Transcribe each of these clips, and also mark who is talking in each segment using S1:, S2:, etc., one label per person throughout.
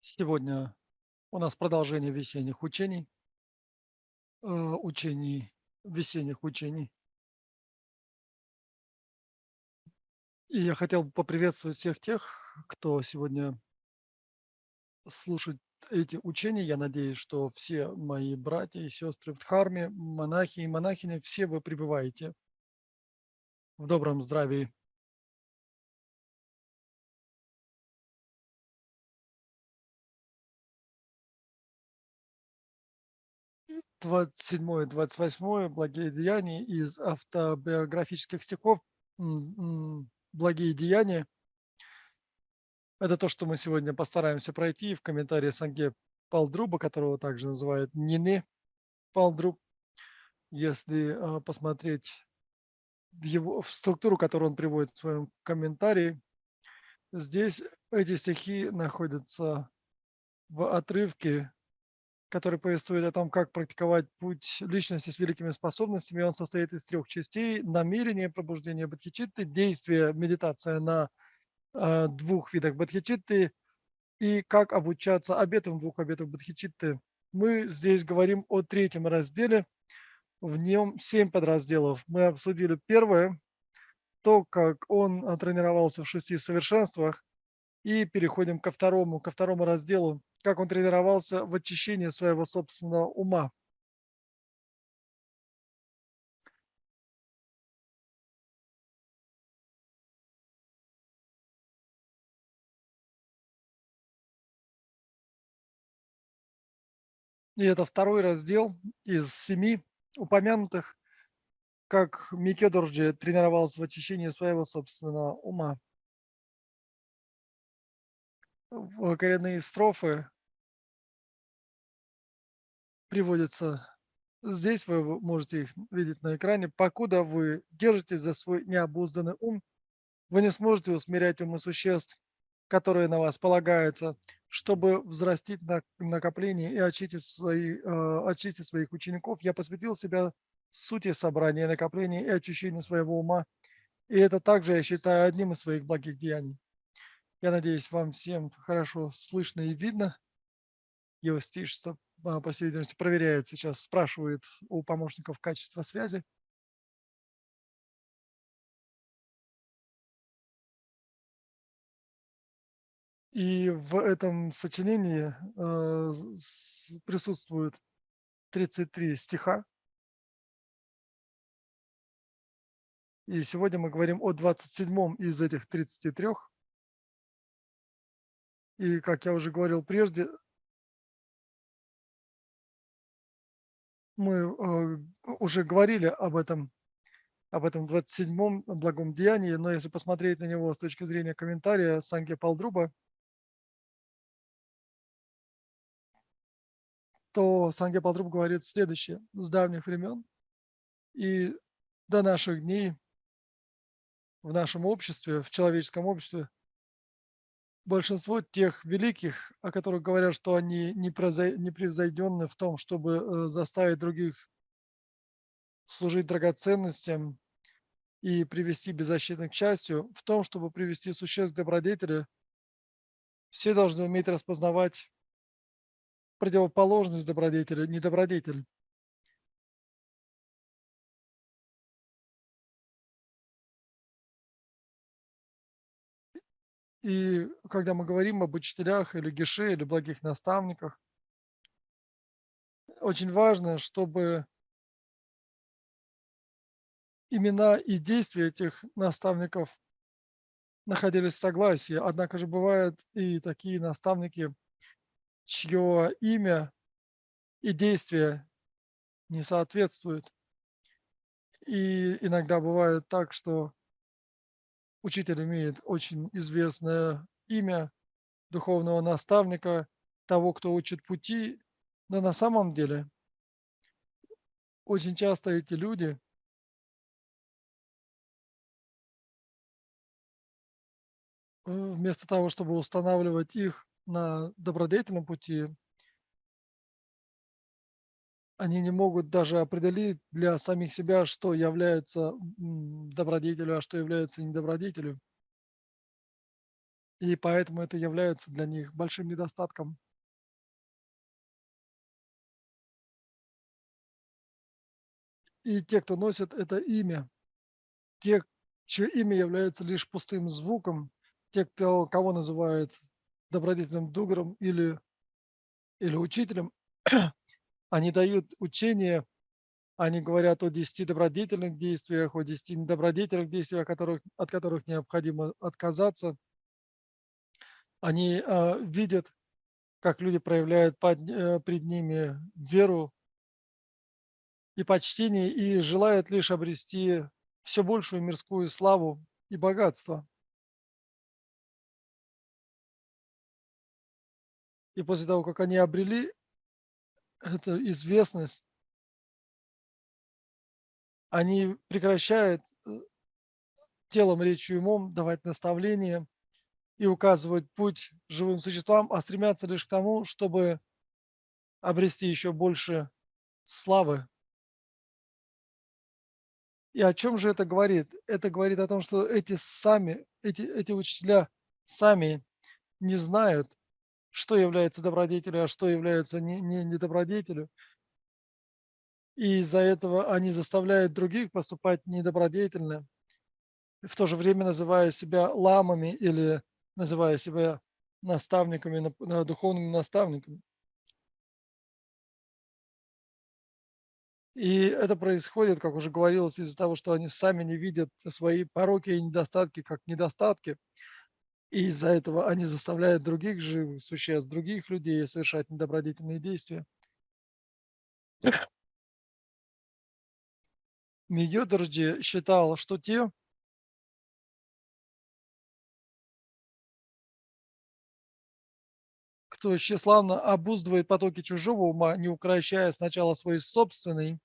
S1: Сегодня у нас продолжение учений, весенних учений. И я хотел бы поприветствовать всех тех, кто сегодня слушает эти учения. Я надеюсь, что все мои братья и сестры в Дхарме, монахи и монахини, все вы пребываете в добром здравии. 27-е, 28-е благие деяния из автобиографических стихов. Благие деяния — это то, что мы сегодня постараемся пройти в комментарии Санге Палдруба, которого также называют Нине Палдруб. Если посмотреть в структуру, которую он приводит в своем комментарии, здесь эти стихи находятся в отрывке, который повествует о том, как практиковать путь личности с великими способностями. Он состоит из трех частей: намерение, пробуждение бодхичитты, действие, медитация на двух видах бодхичитты и как обучаться обетам двух обетов Бодхичитты. Мы здесь говорим о третьем разделе, в нем 7 подразделов. Мы обсудили первое, то, как он тренировался в 6 совершенствах, и переходим ко второму разделу, как он тренировался в очищении своего собственного ума. И это второй раздел из 7 упомянутых, как Микедорджи тренировался в очищении своего собственного ума. В коренные строфы приводятся здесь, вы можете их видеть на экране. Покуда вы держитесь за свой необузданный ум, вы не сможете усмирять умы существ, которые на вас полагаются, чтобы взрастить накопление и очистить своих учеников. Я посвятил себя сути собрания, накопления и очищению своего ума. И это также я считаю одним из своих благих деяний. Я надеюсь, вам всем хорошо слышно и видно. Его стишество, по всей видимости, проверяет сейчас, спрашивает у помощников качество связи. И в этом сочинении присутствует 33 стиха. И сегодня мы говорим о 27-м из этих 33. И, как я уже говорил прежде, мы уже говорили об этом 27-м благом деянии, но если посмотреть на него с точки зрения комментария Санге Палдруба, то Санге Палдруб говорит следующее: с давних времен и до наших дней в нашем обществе, в человеческом обществе, большинство тех великих, о которых говорят, что они непревзойденны в том, чтобы заставить других служить драгоценностям и привести беззащитных к счастью, в том, чтобы привести существ к добродетели, все должны уметь распознавать противоположность добродетели, недобродетель. И когда мы говорим об учителях или геше, или благих наставниках, очень важно, чтобы имена и действия этих наставников находились в согласии. Однако же бывают и такие наставники, чье имя и действия не соответствуют. И иногда бывает так, что учитель имеет очень известное имя духовного наставника, того, кто учит пути, но на самом деле очень часто эти люди, вместо того, чтобы устанавливать их на добродетельном пути, они не могут даже определить для самих себя, что является добродетелью, а что является недобродетелью. и поэтому это является для них большим недостатком. И те, кто носит это имя, те, чье имя является лишь пустым звуком, те, кого называют добродетельным дугром или учителем, они дают учение, они говорят о 10 добродетельных действиях, о 10 недобродетельных действиях, от которых необходимо отказаться. Они видят, как люди проявляют пред ними веру и почтение и желают лишь обрести все большую мирскую славу и богатство. И после того, как они обрели эту известность, они прекращают телом, речью и умом давать наставления и указывать путь живым существам, а стремятся лишь к тому, чтобы обрести еще больше славы. И о чем же это говорит? Это говорит о том, что эти учителя сами не знают, что является добродетелью, а что является не недобродетелью. И из-за этого они заставляют других поступать недобродетельно, в то же время называя себя ламами или называя себя наставниками, духовными наставниками. И это происходит, как уже говорилось, из-за того, что они сами не видят свои пороки и недостатки как недостатки. И из-за этого они заставляют других живых существ, других людей совершать недобродетельные действия. Мьодорджи считал, что те, кто тщеславно обуздывает потоки чужого ума, не укрощая сначала свой собственный,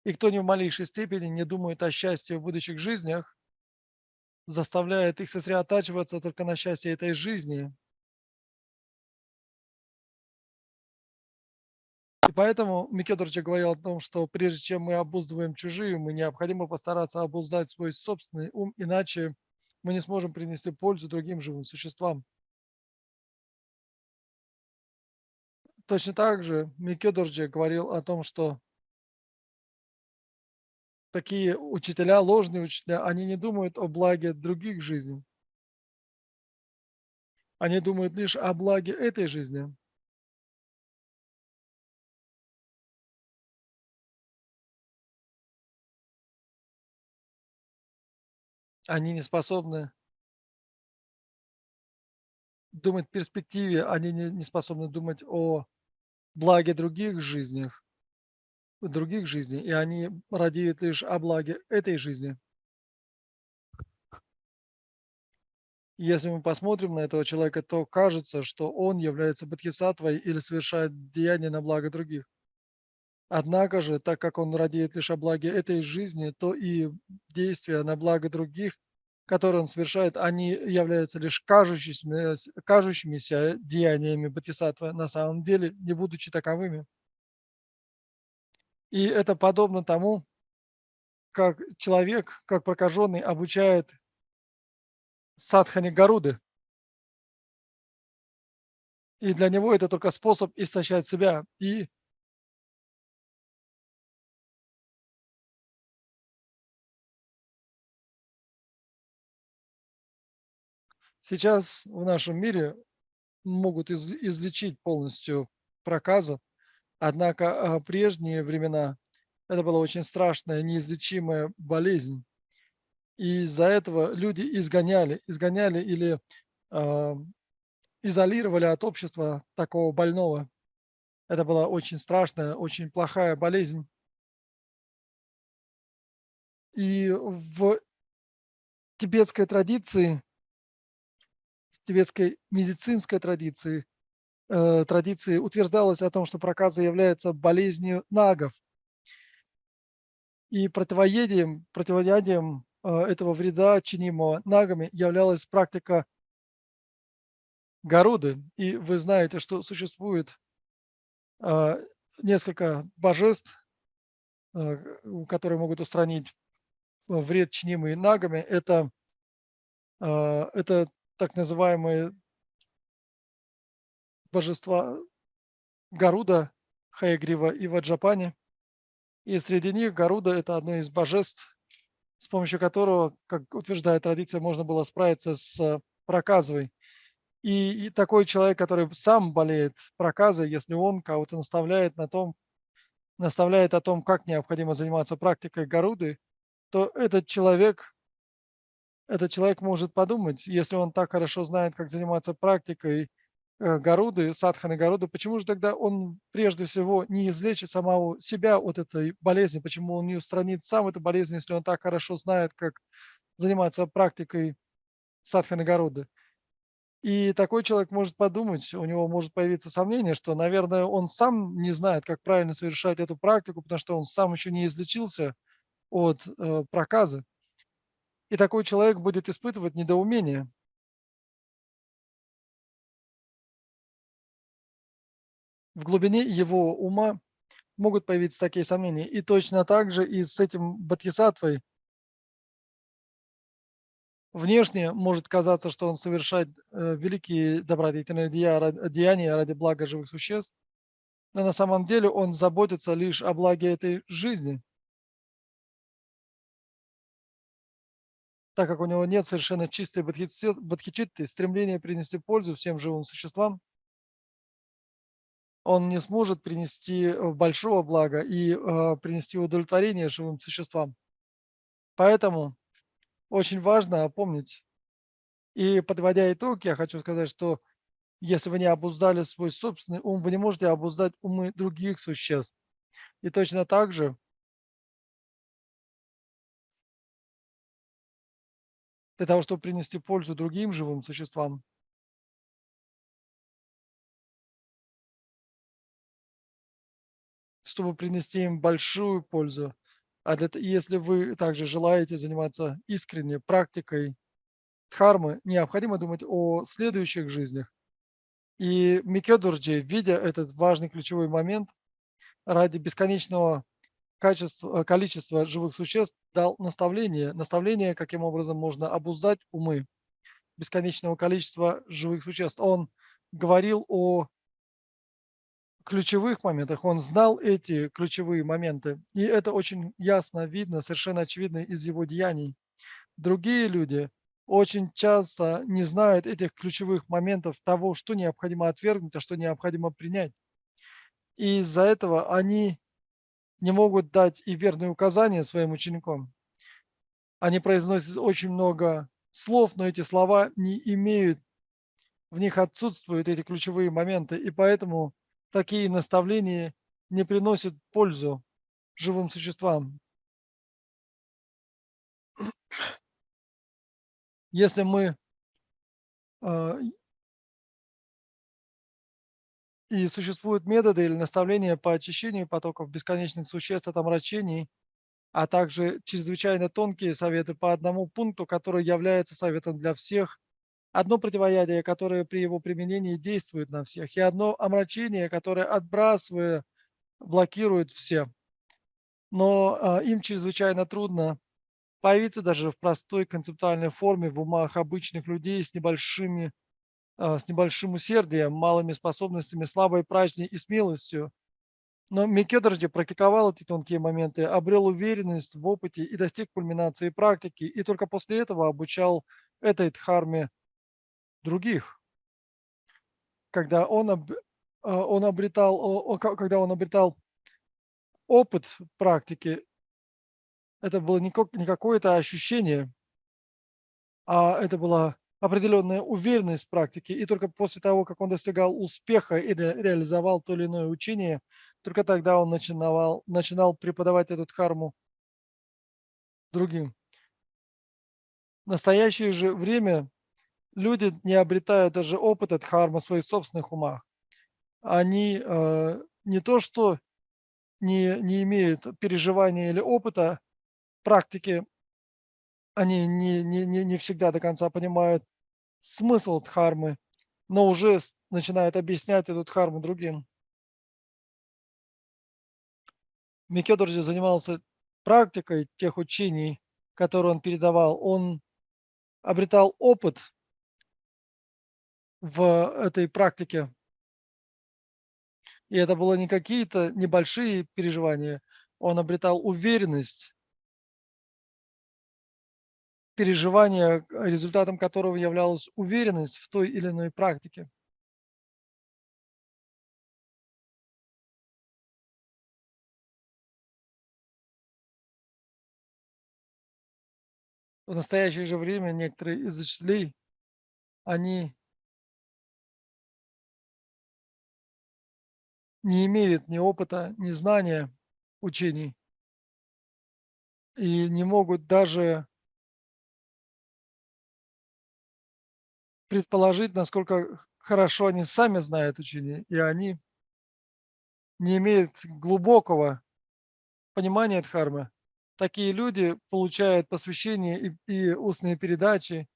S1: и кто ни в малейшей степени не думает о счастье в будущих жизнях, заставляет их сосредотачиваться только на счастье этой жизни. И поэтому Микедорджи говорил о том, что прежде чем мы обуздываем чужие умы, необходимо постараться обуздать свой собственный ум, иначе мы не сможем принести пользу другим живым существам. Точно так же Микедорджи говорил о том, что такие учителя, ложные учителя, они не думают о благе других жизней. Они думают лишь о благе этой жизни. Они не способны думать в перспективе, они не способны думать о благе других жизней, и они радеют лишь о благе этой жизни. Если мы посмотрим на этого человека, то кажется, что он является бодхисаттвой или совершает деяния на благо других. Однако же, так как он радеет лишь о благе этой жизни, то и действия на благо других, которые он совершает, они являются лишь кажущимися деяниями бодхисаттвы, на самом деле не будучи таковыми. И это подобно тому, как человек, как прокаженный, обучает садхане Гаруды. И для него это только способ истощать себя. И сейчас в нашем мире могут излечить полностью проказу, однако прежние времена это была очень страшная, неизлечимая болезнь. И из-за этого люди изгоняли или а, изолировали от общества такого больного. Это была очень страшная, очень плохая болезнь. И в тибетской традиции, тибетской медицинской традиции утверждалось о том, что проказа является болезнью нагов. И противоядием этого вреда, чинимого нагами, являлась практика Горуды. И вы знаете, что существует а, несколько божеств, которые могут устранить вред, чинимый нагами. Это так называемые божества Гаруда, Хаягрива и Ваджапани. И среди них Гаруда — это одно из божеств, с помощью которого, как утверждает традиция, можно было справиться с проказой. И такой человек, который сам болеет проказой, если он кого-то наставляет о том, как необходимо заниматься практикой Гаруды, то этот человек может подумать, если он так хорошо знает, как заниматься практикой Гаруды, садханы Гаруды, почему же тогда он прежде всего не излечит самого себя от этой болезни, почему он не устранит сам эту болезнь, если он так хорошо знает, как заниматься практикой садханы Гаруды. И такой человек может подумать, у него может появиться сомнение, что, наверное, он сам не знает, как правильно совершать эту практику, потому что он сам еще не излечился от проказы. И такой человек будет испытывать недоумение. В глубине его ума могут появиться такие сомнения. И точно так же и с этим бодхисаттвой. Внешне может казаться, что он совершает великие добродетельные деяния ради блага живых существ, но на самом деле он заботится лишь о благе этой жизни, так как у него нет совершенно чистой бодхичитты, стремления принести пользу всем живым существам. Он не сможет принести большого блага и принести удовлетворение живым существам. Поэтому очень важно помнить. И подводя итог, я хочу сказать, что если вы не обуздали свой собственный ум, вы не можете обуздать умы других существ. И точно так же, для того, чтобы принести пользу другим живым существам, чтобы принести им большую пользу, если вы также желаете заниматься искренне практикой дхармы, необходимо думать о следующих жизнях. И Микёдурджи, видя этот важный ключевой момент, ради бесконечного количества живых существ дал наставление, каким образом можно обуздать умы бесконечного количества живых существ. Он говорил о ключевых моментах, он знал эти ключевые моменты. И это очень ясно видно, совершенно очевидно из его деяний. Другие люди очень часто не знают этих ключевых моментов того, что необходимо отвергнуть, а что необходимо принять. И из-за этого они не могут дать и верные указания своим ученикам. Они произносят очень много слов, но эти слова не имеют, в них отсутствуют эти ключевые моменты, и поэтому такие наставления не приносят пользу живым существам. Если мы э, и существуют методы или наставления по очищению потоков бесконечных существ от омрачений, а также чрезвычайно тонкие советы по одному пункту, который является советом для всех, одно противоядие, которое при его применении действует на всех, и одно омрачение, которое, отбрасывая, блокирует все. Но им чрезвычайно трудно появиться даже в простой концептуальной форме в умах обычных людей с небольшим усердием, малыми способностями, слабой праздней и смелостью. Но Микёдоржди практиковал эти тонкие моменты, обрел уверенность в опыте и достиг кульминации практики, и только после этого обучал этой дхарме других. Когда он обретал опыт практики, это было не какое-то ощущение, а это была определенная уверенность в практике. И только после того, как он достигал успеха или реализовал то или иное учение, только тогда он начинал преподавать эту дхарму другим. В настоящее же время люди не обретают даже опыта дхармы в своих собственных умах. Они не то что не имеют переживания или опыта практики, они не всегда до конца понимают смысл дхармы, но уже начинают объяснять эту дхарму другим. Микёдорджи занимался практикой тех учений, которые он передавал. Он обретал опыт в этой практике. И это было не какие-то небольшие переживания. Он обретал уверенность, переживания, результатом которого являлась уверенность в той или иной практике. В настоящее же время некоторые из учителей, они не имеют ни опыта, ни знания учений и не могут даже предположить, насколько хорошо они сами знают учение, и они не имеют глубокого понимания дхармы. Такие люди получают посвящение и устные передачи,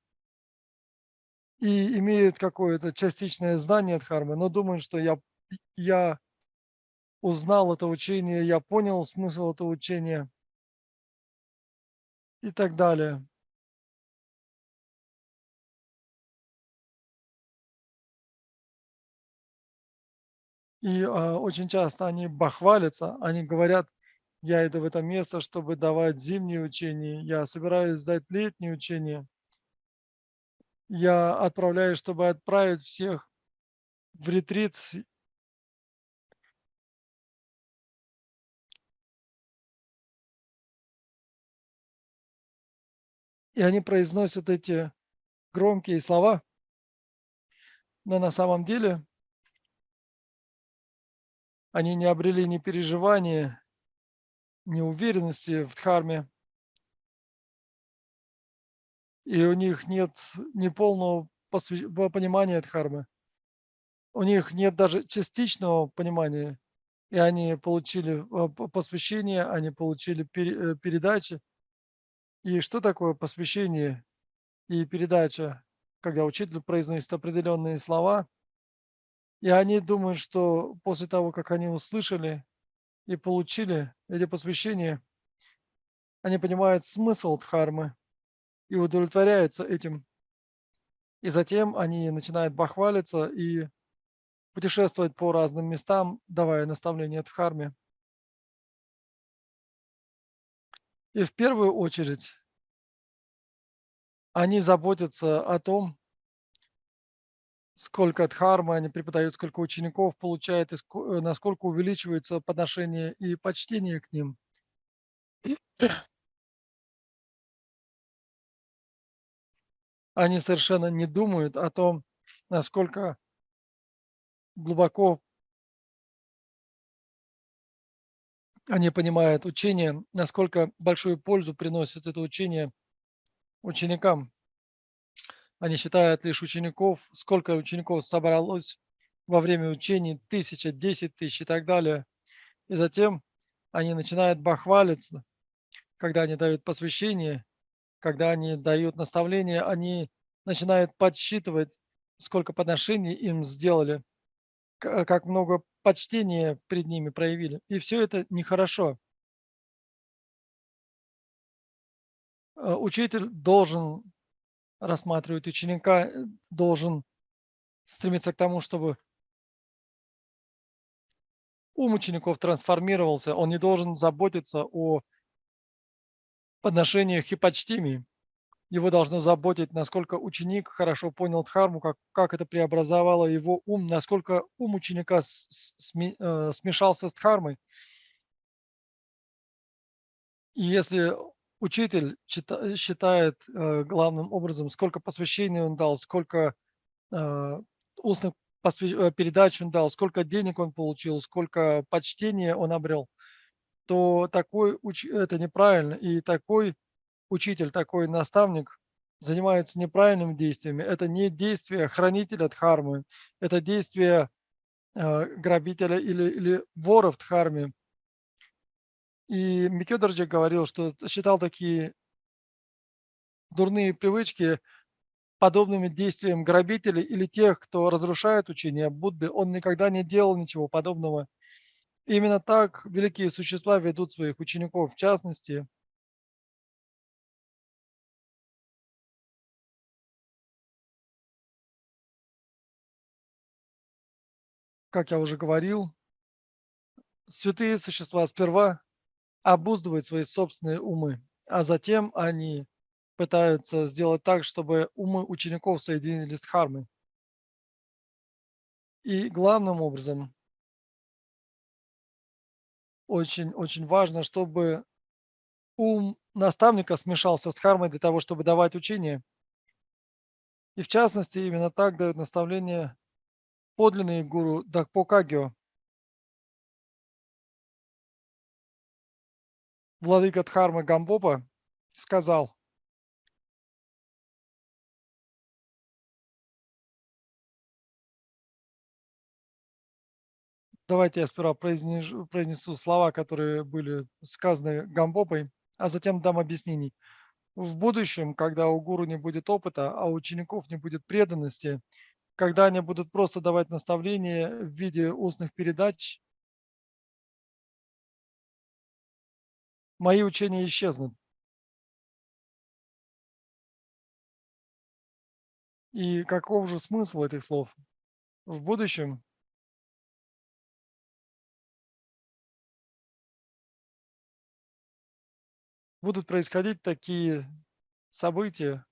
S1: и имеют какое-то частичное знание дхармы, но думают, что я узнал это учение, я понял смысл этого учения и так далее. И очень часто они бахвалятся, они говорят, я иду в это место, чтобы давать зимние учения, я собираюсь сдать летние учения, я отправляюсь, чтобы отправить всех в ретрит, и они произносят эти громкие слова, но на самом деле они не обрели ни переживания, ни уверенности в дхарме, и у них нет ни полного понимания дхармы. У них нет даже частичного понимания, и они получили посвящение, они получили передачи. И что такое посвящение и передача, когда учитель произносит определенные слова, и они думают, что после того, как они услышали и получили эти посвящения, они понимают смысл дхармы и удовлетворяются этим. И затем они начинают бахвалиться и путешествовать по разным местам, давая наставления дхарме. И в первую очередь они заботятся о том, сколько дхармы они преподают, сколько учеников получают, и насколько увеличивается подношение и почтение к ним. Они совершенно не думают о том, насколько глубоко они понимают учение, насколько большую пользу приносит это учение ученикам. Они считают лишь учеников, сколько учеников собралось во время учений, 1000, 10 тысяч и так далее. И затем они начинают бахвалиться, когда они дают посвящение, когда они дают наставления, они начинают подсчитывать, сколько подношений им сделали, как много почтения пред ними проявили. И все это нехорошо. Учитель должен рассматривать ученика, должен стремиться к тому, чтобы ум учеников трансформировался. Он не должен заботиться о подношениях и почтении. Его должно заботить, насколько ученик хорошо понял дхарму, как это преобразовало его ум, насколько ум ученика смешался с дхармой. И если учитель считает главным образом, сколько посвящений он дал, сколько э, устных передач он дал, сколько денег он получил, сколько почтения он обрел, то это неправильно. И такой учитель, такой наставник занимается неправильными действиями. Это не действие хранителя дхармы, это действие грабителя или вора в дхарме. И Микёдарджи говорил, что считал такие дурные привычки подобными действиям грабителей или тех, кто разрушает учение Будды. Он никогда не делал ничего подобного. Именно так великие существа ведут своих учеников. В частности, как я уже говорил, святые существа сперва обуздывают свои собственные умы, а затем они пытаются сделать так, чтобы умы учеников соединились с Дхармой. И главным образом очень важно, чтобы ум наставника смешался с Дхармой для того, чтобы давать учение. И в частности, именно так дают наставление подлинный гуру Дакпокагио. Владыка Дхармы Гамбопа сказал, давайте я сперва произнесу слова, которые были сказаны Гамбопой, а затем дам объяснений. В будущем, когда у гуру не будет опыта, а у учеников не будет преданности, когда они будут просто давать наставления в виде устных передач, мои учения исчезнут. И каков же смысл этих слов? В будущем будут происходить такие события,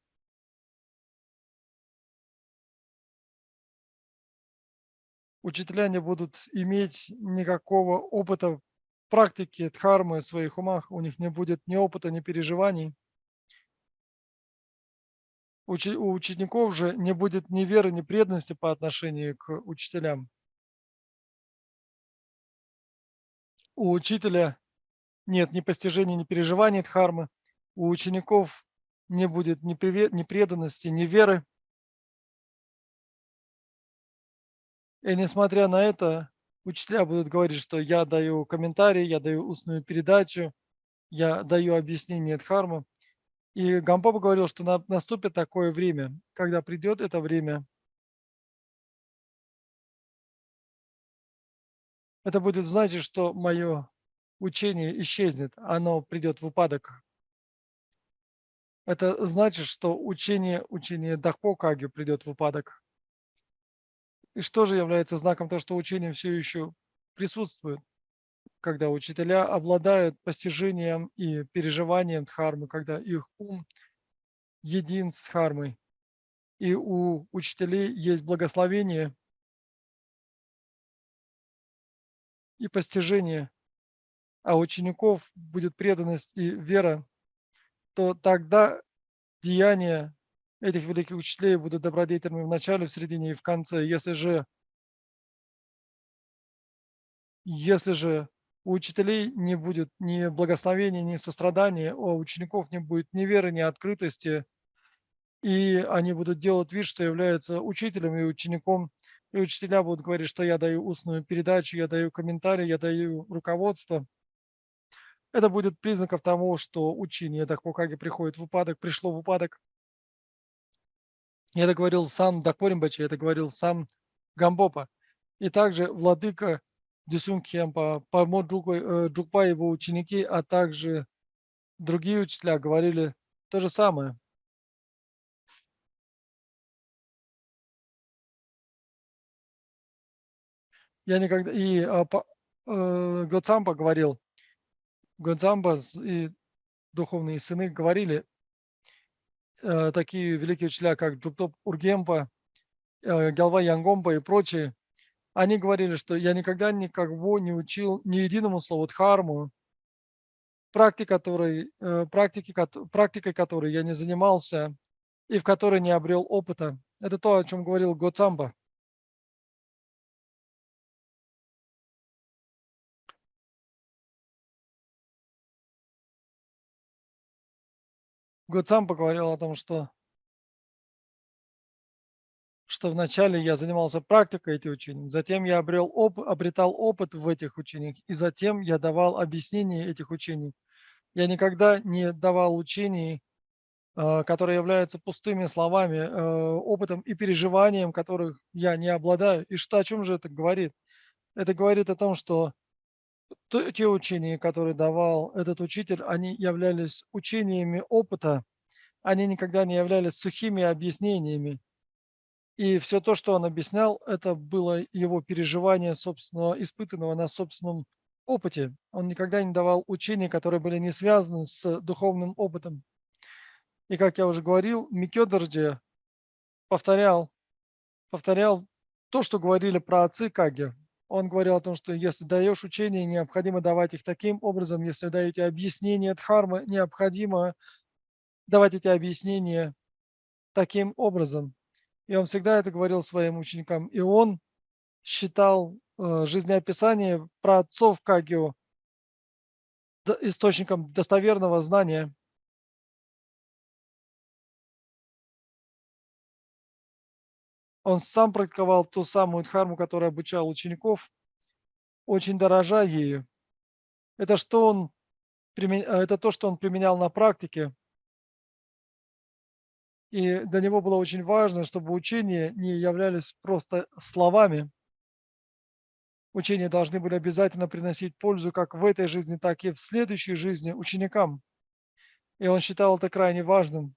S1: учителя не будут иметь никакого опыта практики дхармы в своих умах, у них не будет ни опыта, ни переживаний. У учеников же не будет ни веры, ни преданности по отношению к учителям. У учителя нет ни постижения, ни переживаний дхармы. У учеников не будет ни преданности, ни веры. И несмотря на это, учителя будут говорить, что я даю комментарий, я даю устную передачу, я даю объяснение дхармы. И Гампапа говорил, что наступит такое время, когда придет это время, это будет значить, что мое учение исчезнет, оно придет в упадок. Это значит, что учение Дахпо-каги придет в упадок. И что же является знаком того, что учение все еще присутствует, когда учителя обладают постижением и переживанием дхармы, когда их ум един с дхармой, и у учителей есть благословение и постижение, а у учеников будет преданность и вера, то тогда деяния этих великих учителей будут добродетельными в начале, в середине и в конце. Если же у учителей не будет ни благословения, ни сострадания, а у учеников не будет ни веры, ни открытости, и они будут делать вид, что являются учителем и учеником, и учителя будут говорить, что я даю устную передачу, я даю комментарий, я даю руководство. Это будет признаком того, что учение Дакпокаги приходит в упадок, пришло в упадок. И это говорил сам Дакпоримбачи, это говорил сам Гамбопа. И также владыка Дюсюнгхемпа, Пармо Джукпа и его ученики, а также другие учителя говорили то же самое. Я никогда... И Гоцампа говорил, Гоцампа и духовные сыны говорили, такие великие учителя, как Джуптоп Ургемпа, Гялва Янгомпа и прочие, они говорили, что я никогда никого не учил ни единому слову дхарму, практикой которой я не занимался и в которой не обрел опыта. Это то, о чем говорил Гоцамба. Гоцамба говорил о том, что вначале я занимался практикой этих учений, затем я обретал опыт в этих учениях, и затем я давал объяснение этих учений. Я никогда не давал учений, которые являются пустыми словами, опытом и переживанием, которых я не обладаю. И что, о чем же это говорит? Это говорит о том, что те учения, которые давал этот учитель, они являлись учениями опыта, они никогда не являлись сухими объяснениями. И все то, что он объяснял, это было его переживание собственного, испытанного на собственном опыте. Он никогда не давал учений, которые были не связаны с духовным опытом. И как я уже говорил, Микёдорджи повторял повторял то, что говорили про отцы Каги. Он говорил о том, что если даешь учение, необходимо давать их таким образом, если даете объяснение дхармы, необходимо давать эти объяснения таким образом. И он всегда это говорил своим ученикам. И он считал жизнеописание про отцов Кагио источником достоверного знания. Он сам практиковал ту самую дхарму, которая обучал учеников, очень дорожа ею. Это, что он, это то, что он применял на практике. И для него было очень важно, чтобы учения не являлись просто словами. Учения должны были обязательно приносить пользу как в этой жизни, так и в следующей жизни ученикам. И он считал это крайне важным.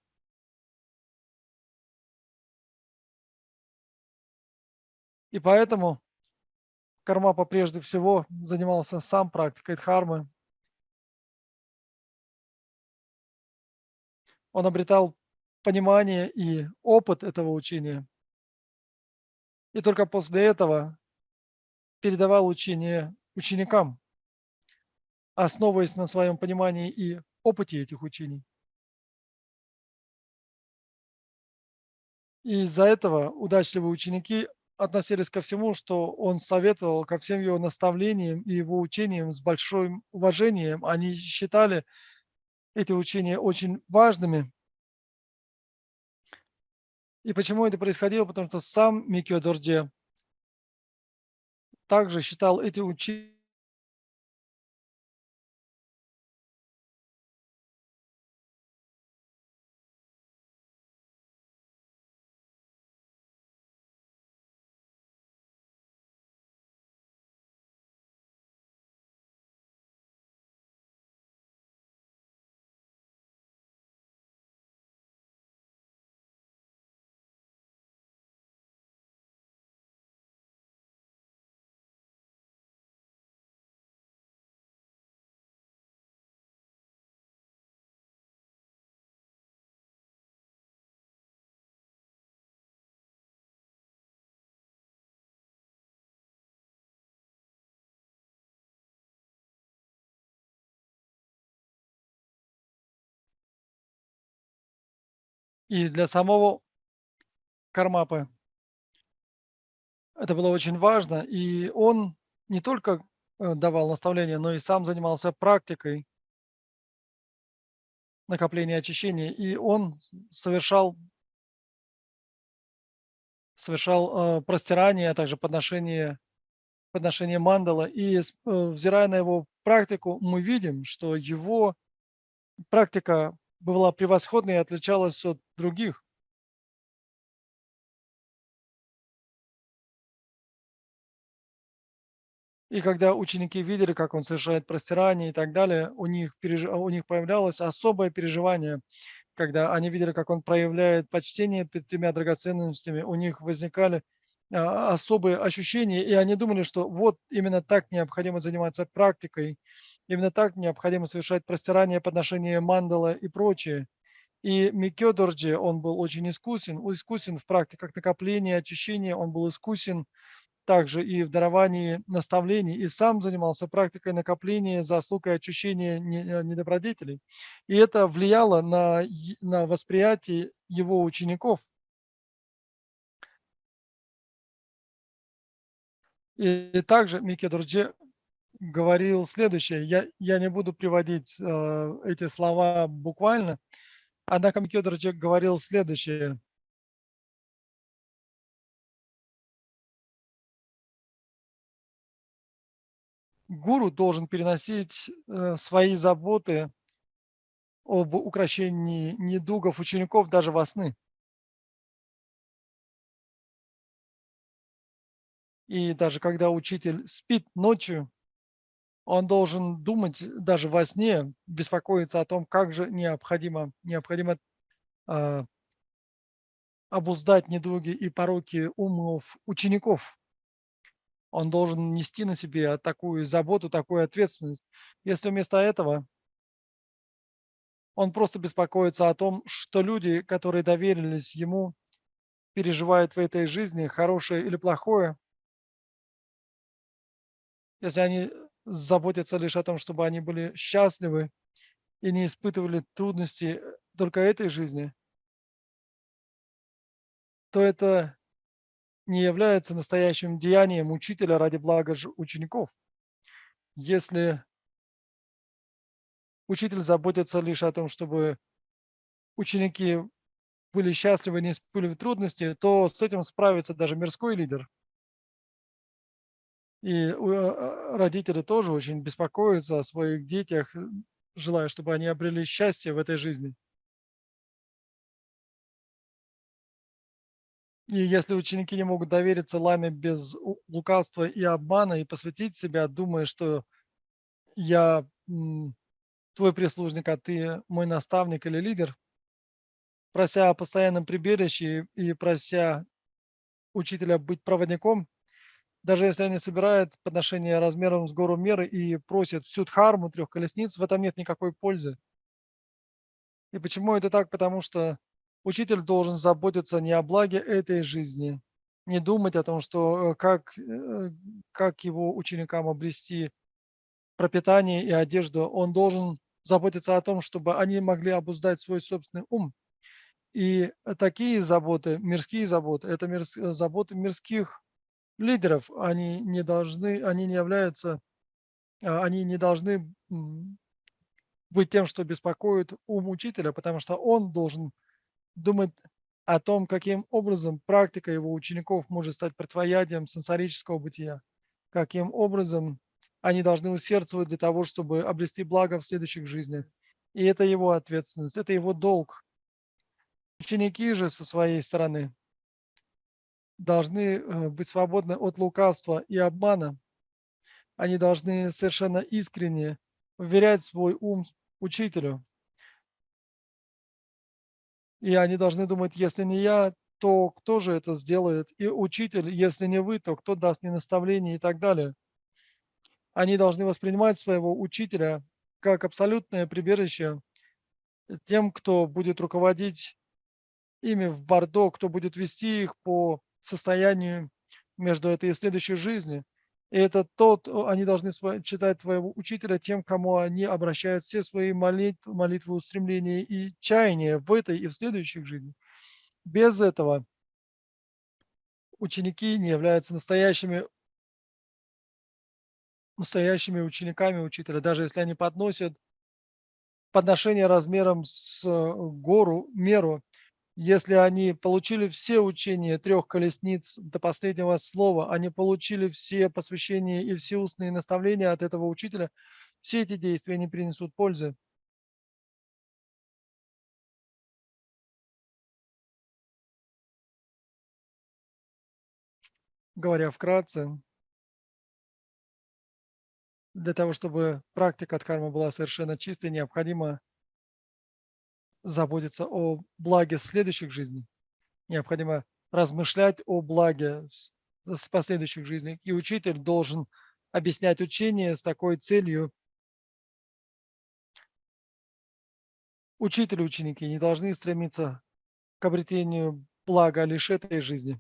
S1: И поэтому Кармапа прежде всего занимался сам практикой дхармы. Он обретал понимание и опыт этого учения. И только после этого передавал учение ученикам, основываясь на своем понимании и опыте этих учений. И из-за этого удачливые ученики относились ко всему, что он советовал, ко всем его наставлениям и его учениям с большим уважением. Они считали эти учения очень важными. И почему это происходило? Потому что сам Микио Дордже также считал эти учения и для самого Кармапы. Это было очень важно, и он не только давал наставления, но и сам занимался практикой накопления очищения, и он совершал простирание, а также подношение мандала. И взирая на его практику, мы видим, что его практика была превосходной и отличалась от других. И когда ученики видели, как он совершает простирание и так далее, у них появлялось особое переживание. Когда они видели, как он проявляет почтение перед тремя драгоценностями, у них возникали особые ощущения, и они думали, что вот именно так необходимо заниматься практикой, именно так необходимо совершать простирание, подношение мандала и прочее. И Микё Дорджи, он был очень искусен в практиках накопления, очищения, он был искусен также и в даровании наставлений, и сам занимался практикой накопления заслуг и очищения недобродетелей. И это влияло на восприятие его учеников. И также Микки Дордже говорил следующее. Я не буду приводить эти слова буквально, однако Микки Дордже говорил следующее. Гуру должен переносить свои заботы об укрощении недугов учеников даже во сны. И даже когда учитель спит ночью, он должен думать даже во сне, беспокоиться о том, как же необходимо обуздать недуги и пороки умов учеников. Он должен нести на себе такую заботу, такую ответственность. Если вместо этого он просто беспокоится о том, что люди, которые доверились ему, переживают в этой жизни хорошее или плохое, если они заботятся лишь о том, чтобы они были счастливы и не испытывали трудности только этой жизни, то это не является настоящим деянием учителя ради блага учеников. Если учитель заботится лишь о том, чтобы ученики были счастливы и не испытывали трудности, то с этим справится даже мирской лидер. И родители тоже очень беспокоятся о своих детях, желая, чтобы они обрели счастье в этой жизни. И если ученики не могут довериться ламе без лукавства и обмана и посвятить себя, думая, что я твой прислужник, а ты мой наставник или лидер, прося о постоянном прибежище и прося учителя быть проводником, даже если они собирают подношения размером с гору меры и просят всю дхарму 3 колесниц, в этом нет никакой пользы. И почему это так? Потому что учитель должен заботиться не о благе этой жизни, не думать о том, что как его ученикам обрести пропитание и одежду. Он должен заботиться о том, чтобы они могли обуздать свой собственный ум. И такие заботы, мирские заботы, это заботы мирских лидеров. Они не являются, они не должны быть тем, что беспокоит ум учителя, потому что он должен думать о том, каким образом практика его учеников может стать противоядием сенсорического бытия, каким образом они должны усердствовать для того, чтобы обрести благо в следующих жизнях. И это его ответственность, это его долг. Ученики же со своей стороны должны быть свободны от лукавства и обмана. Они должны совершенно искренне уверять свой ум учителю. И они должны думать, если не я, то кто же это сделает? И учитель, если не вы, то кто даст мне наставление и так далее. Они должны воспринимать своего учителя как абсолютное прибежище тем, кто будет руководить ими в Бордо, кто будет вести их по состоянию между этой и следующей жизнью. И это они должны читать твоего учителя тем, кому они обращают все свои молитвы, устремления и чаяния в этой и в следующих жизнях. Без этого ученики не являются настоящими учениками учителя, даже если они подносят подношение размером с гору, меру, если они получили все учения 3 колесниц до последнего слова, они получили все посвящения и все устные наставления от этого учителя, все эти действия не принесут пользы. Говоря вкратце, для того, чтобы практика дхармы была совершенно чистой, необходимо заботиться о благе следующих жизней. Необходимо размышлять о благе с последующих жизней. И учитель должен объяснять учение с такой целью. Учитель и ученики не должны стремиться к обретению блага лишь этой жизни.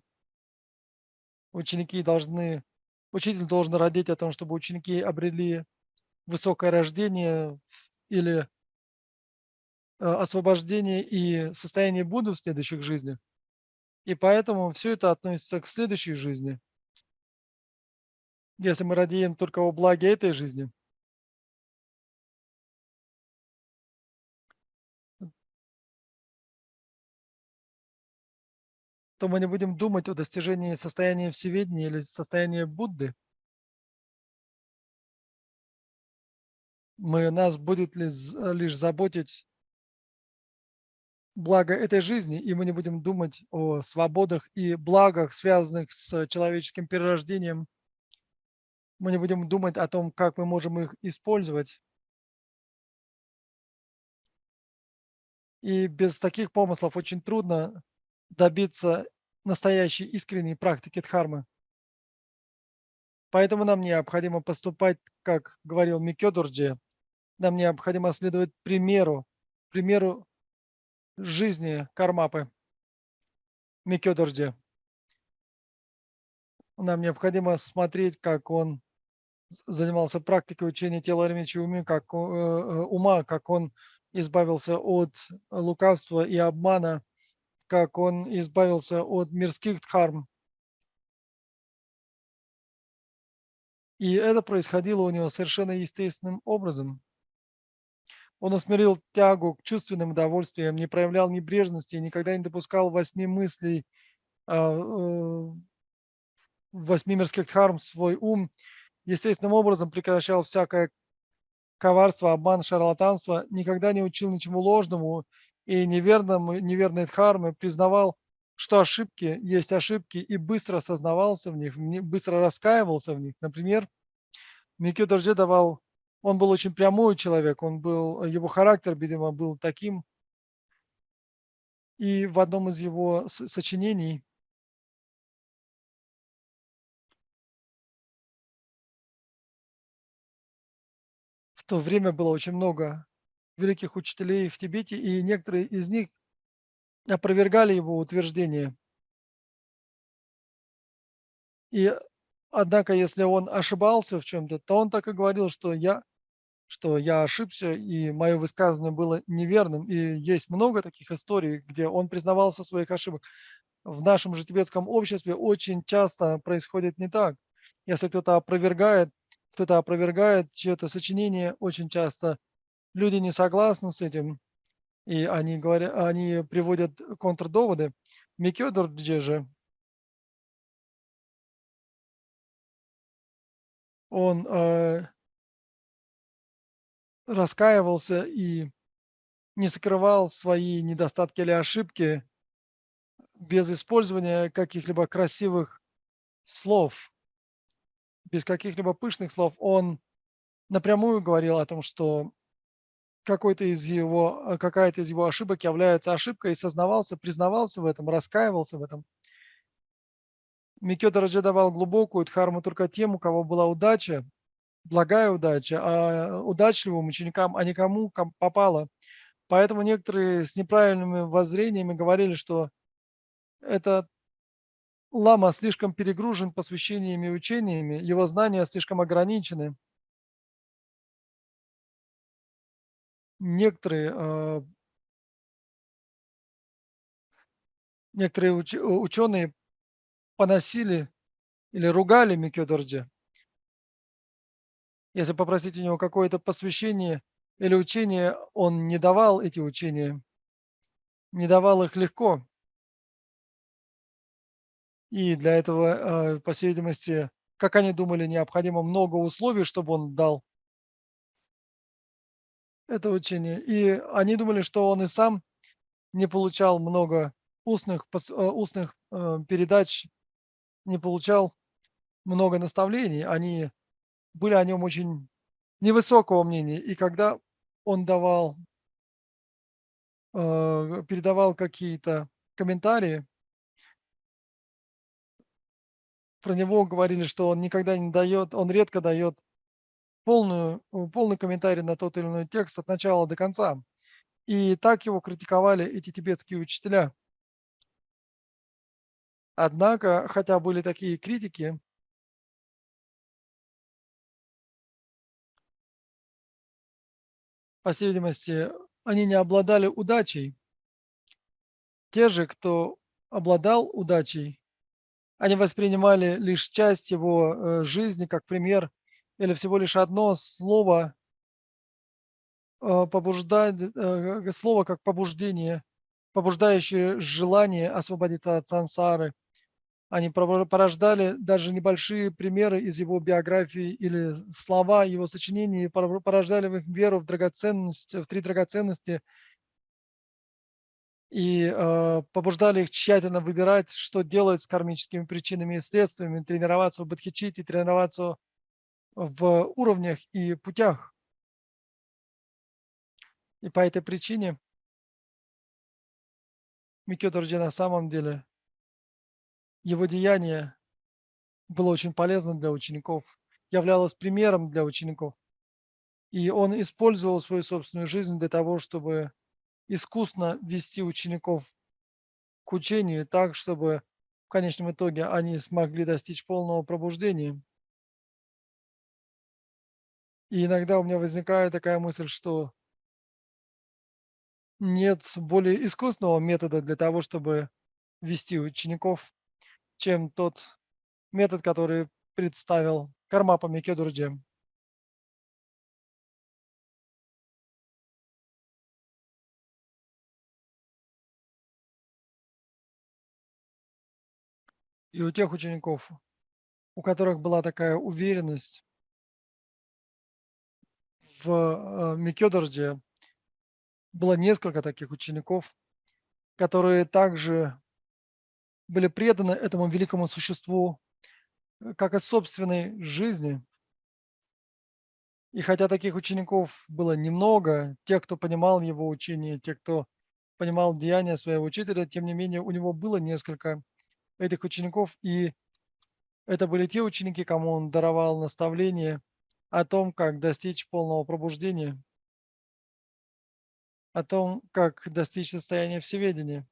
S1: Ученики должны, учитель должен родить о том, чтобы ученики обрели высокое рождение или освобождение и состояние Будды в следующих жизнях. И поэтому все это относится к следующей жизни. Если мы радеем только о благе этой жизни, то мы не будем думать о достижении состояния всеведения или состояния Будды. Нас будет лишь заботить благо этой жизни, и мы не будем думать о свободах и благах, связанных с человеческим перерождением. Мы не будем думать о том, как мы можем их использовать. И без таких помыслов очень трудно добиться настоящей искренней практики дхармы. Поэтому нам необходимо поступать, как говорил Микёдорджи, нам необходимо следовать примеру жизни Кармапы Микёдорджи. Нам необходимо смотреть, как он занимался практикой учения тела Рамичи ума, как он избавился от лукавства и обмана, как он избавился от мирских дхарм. И это происходило у него совершенно естественным образом. Он усмирил тягу к чувственным удовольствиям, не проявлял небрежности, никогда не допускал 8 мыслей, 8 мирских дхарм в свой ум, естественным образом прекращал всякое коварство, обман, шарлатанство, никогда не учил ничему ложному и неверные дхармы, признавал, что ошибки есть ошибки и быстро осознавался в них, быстро раскаивался в них. Например, Микё Доржи он был очень прямой человек, его характер, видимо, был таким, и в одном из его сочинений в то время было очень много великих учителей в Тибете, и некоторые из них опровергали его утверждение. И однако, если он ошибался в чем-то, то он так и говорил, что я ошибся, и мое высказывание было неверным. И есть много таких историй, где он признавался в своих ошибок. В нашем же тибетском обществе очень часто происходит не так. Если кто-то опровергает чье-то сочинение, очень часто люди не согласны с этим, и они приводят контрдоводы. Микё Дорджи же, он раскаивался и не скрывал свои недостатки или ошибки без использования каких-либо красивых слов, без каких-либо пышных слов. Он напрямую говорил о том, что какая-то из его ошибок является ошибкой, и сознавался, признавался в этом, раскаивался в этом. Микё Дорджи давал глубокую дхарму только тем, у кого была удача, благая удача, а удачливым ученикам, а никому попало. Поэтому некоторые с неправильными воззрениями говорили, что этот лама слишком перегружен посвящениями и учениями, его знания слишком ограничены. Некоторые, некоторые ученые поносили или ругали Микё Дорджи. Если попросить у него какое-то посвящение или учение, он не давал эти учения, не давал их легко. И для этого, по всей видимости, как они думали, необходимо много условий, чтобы он дал это учение. И они думали, что он и сам не получал много устных передач, не получал много наставлений. Они были о нем очень невысокого мнения. И когда он передавал какие-то комментарии, про него говорили, что он никогда не дает, он редко дает полный комментарий на тот или иной текст от начала до конца. И так его критиковали эти тибетские учителя. Однако, хотя были такие критики, по всей видимости, они не обладали удачей. Те же, кто обладал удачей, они воспринимали лишь часть его жизни как пример или всего лишь одно слово, слово как побуждение, побуждающее желание освободиться от сансары. Они порождали даже небольшие примеры из его биографии или слова его сочинений, порождали в их веру в три драгоценности и побуждали их тщательно выбирать, что делать с кармическими причинами и следствиями, тренироваться в бодхичитте, тренироваться в уровнях и путях. И по этой причине Микёдорджи на самом деле, его деяние было очень полезно для учеников, являлось примером для учеников. И он использовал свою собственную жизнь для того, чтобы искусно вести учеников к учению так, чтобы в конечном итоге они смогли достичь полного пробуждения. И иногда у меня возникает такая мысль, что нет более искусного метода для того, чтобы вести учеников, чем тот метод, который представил Кармапа Микедурджи. И у тех учеников, у которых была такая уверенность в Микедурджи, было несколько таких учеников, которые также были преданы этому великому существу, как и собственной жизни. И хотя таких учеников было немного, тех, кто понимал его учение, те, кто понимал деяния своего учителя, тем не менее у него было несколько этих учеников, и это были те ученики, кому он даровал наставление о том, как достичь полного пробуждения, о том, как достичь состояния всеведения.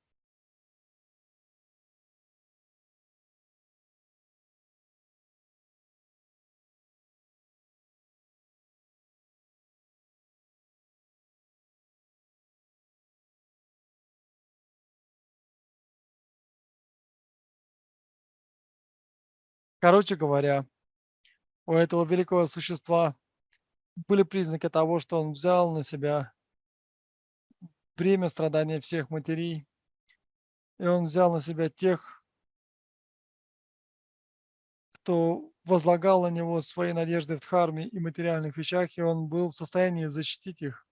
S1: Короче говоря, у этого великого существа были признаки того, что он взял на себя бремя страдания всех матерей, и он взял на себя тех, кто возлагал на него свои надежды в дхарме и материальных вещах, и он был в состоянии защитить их.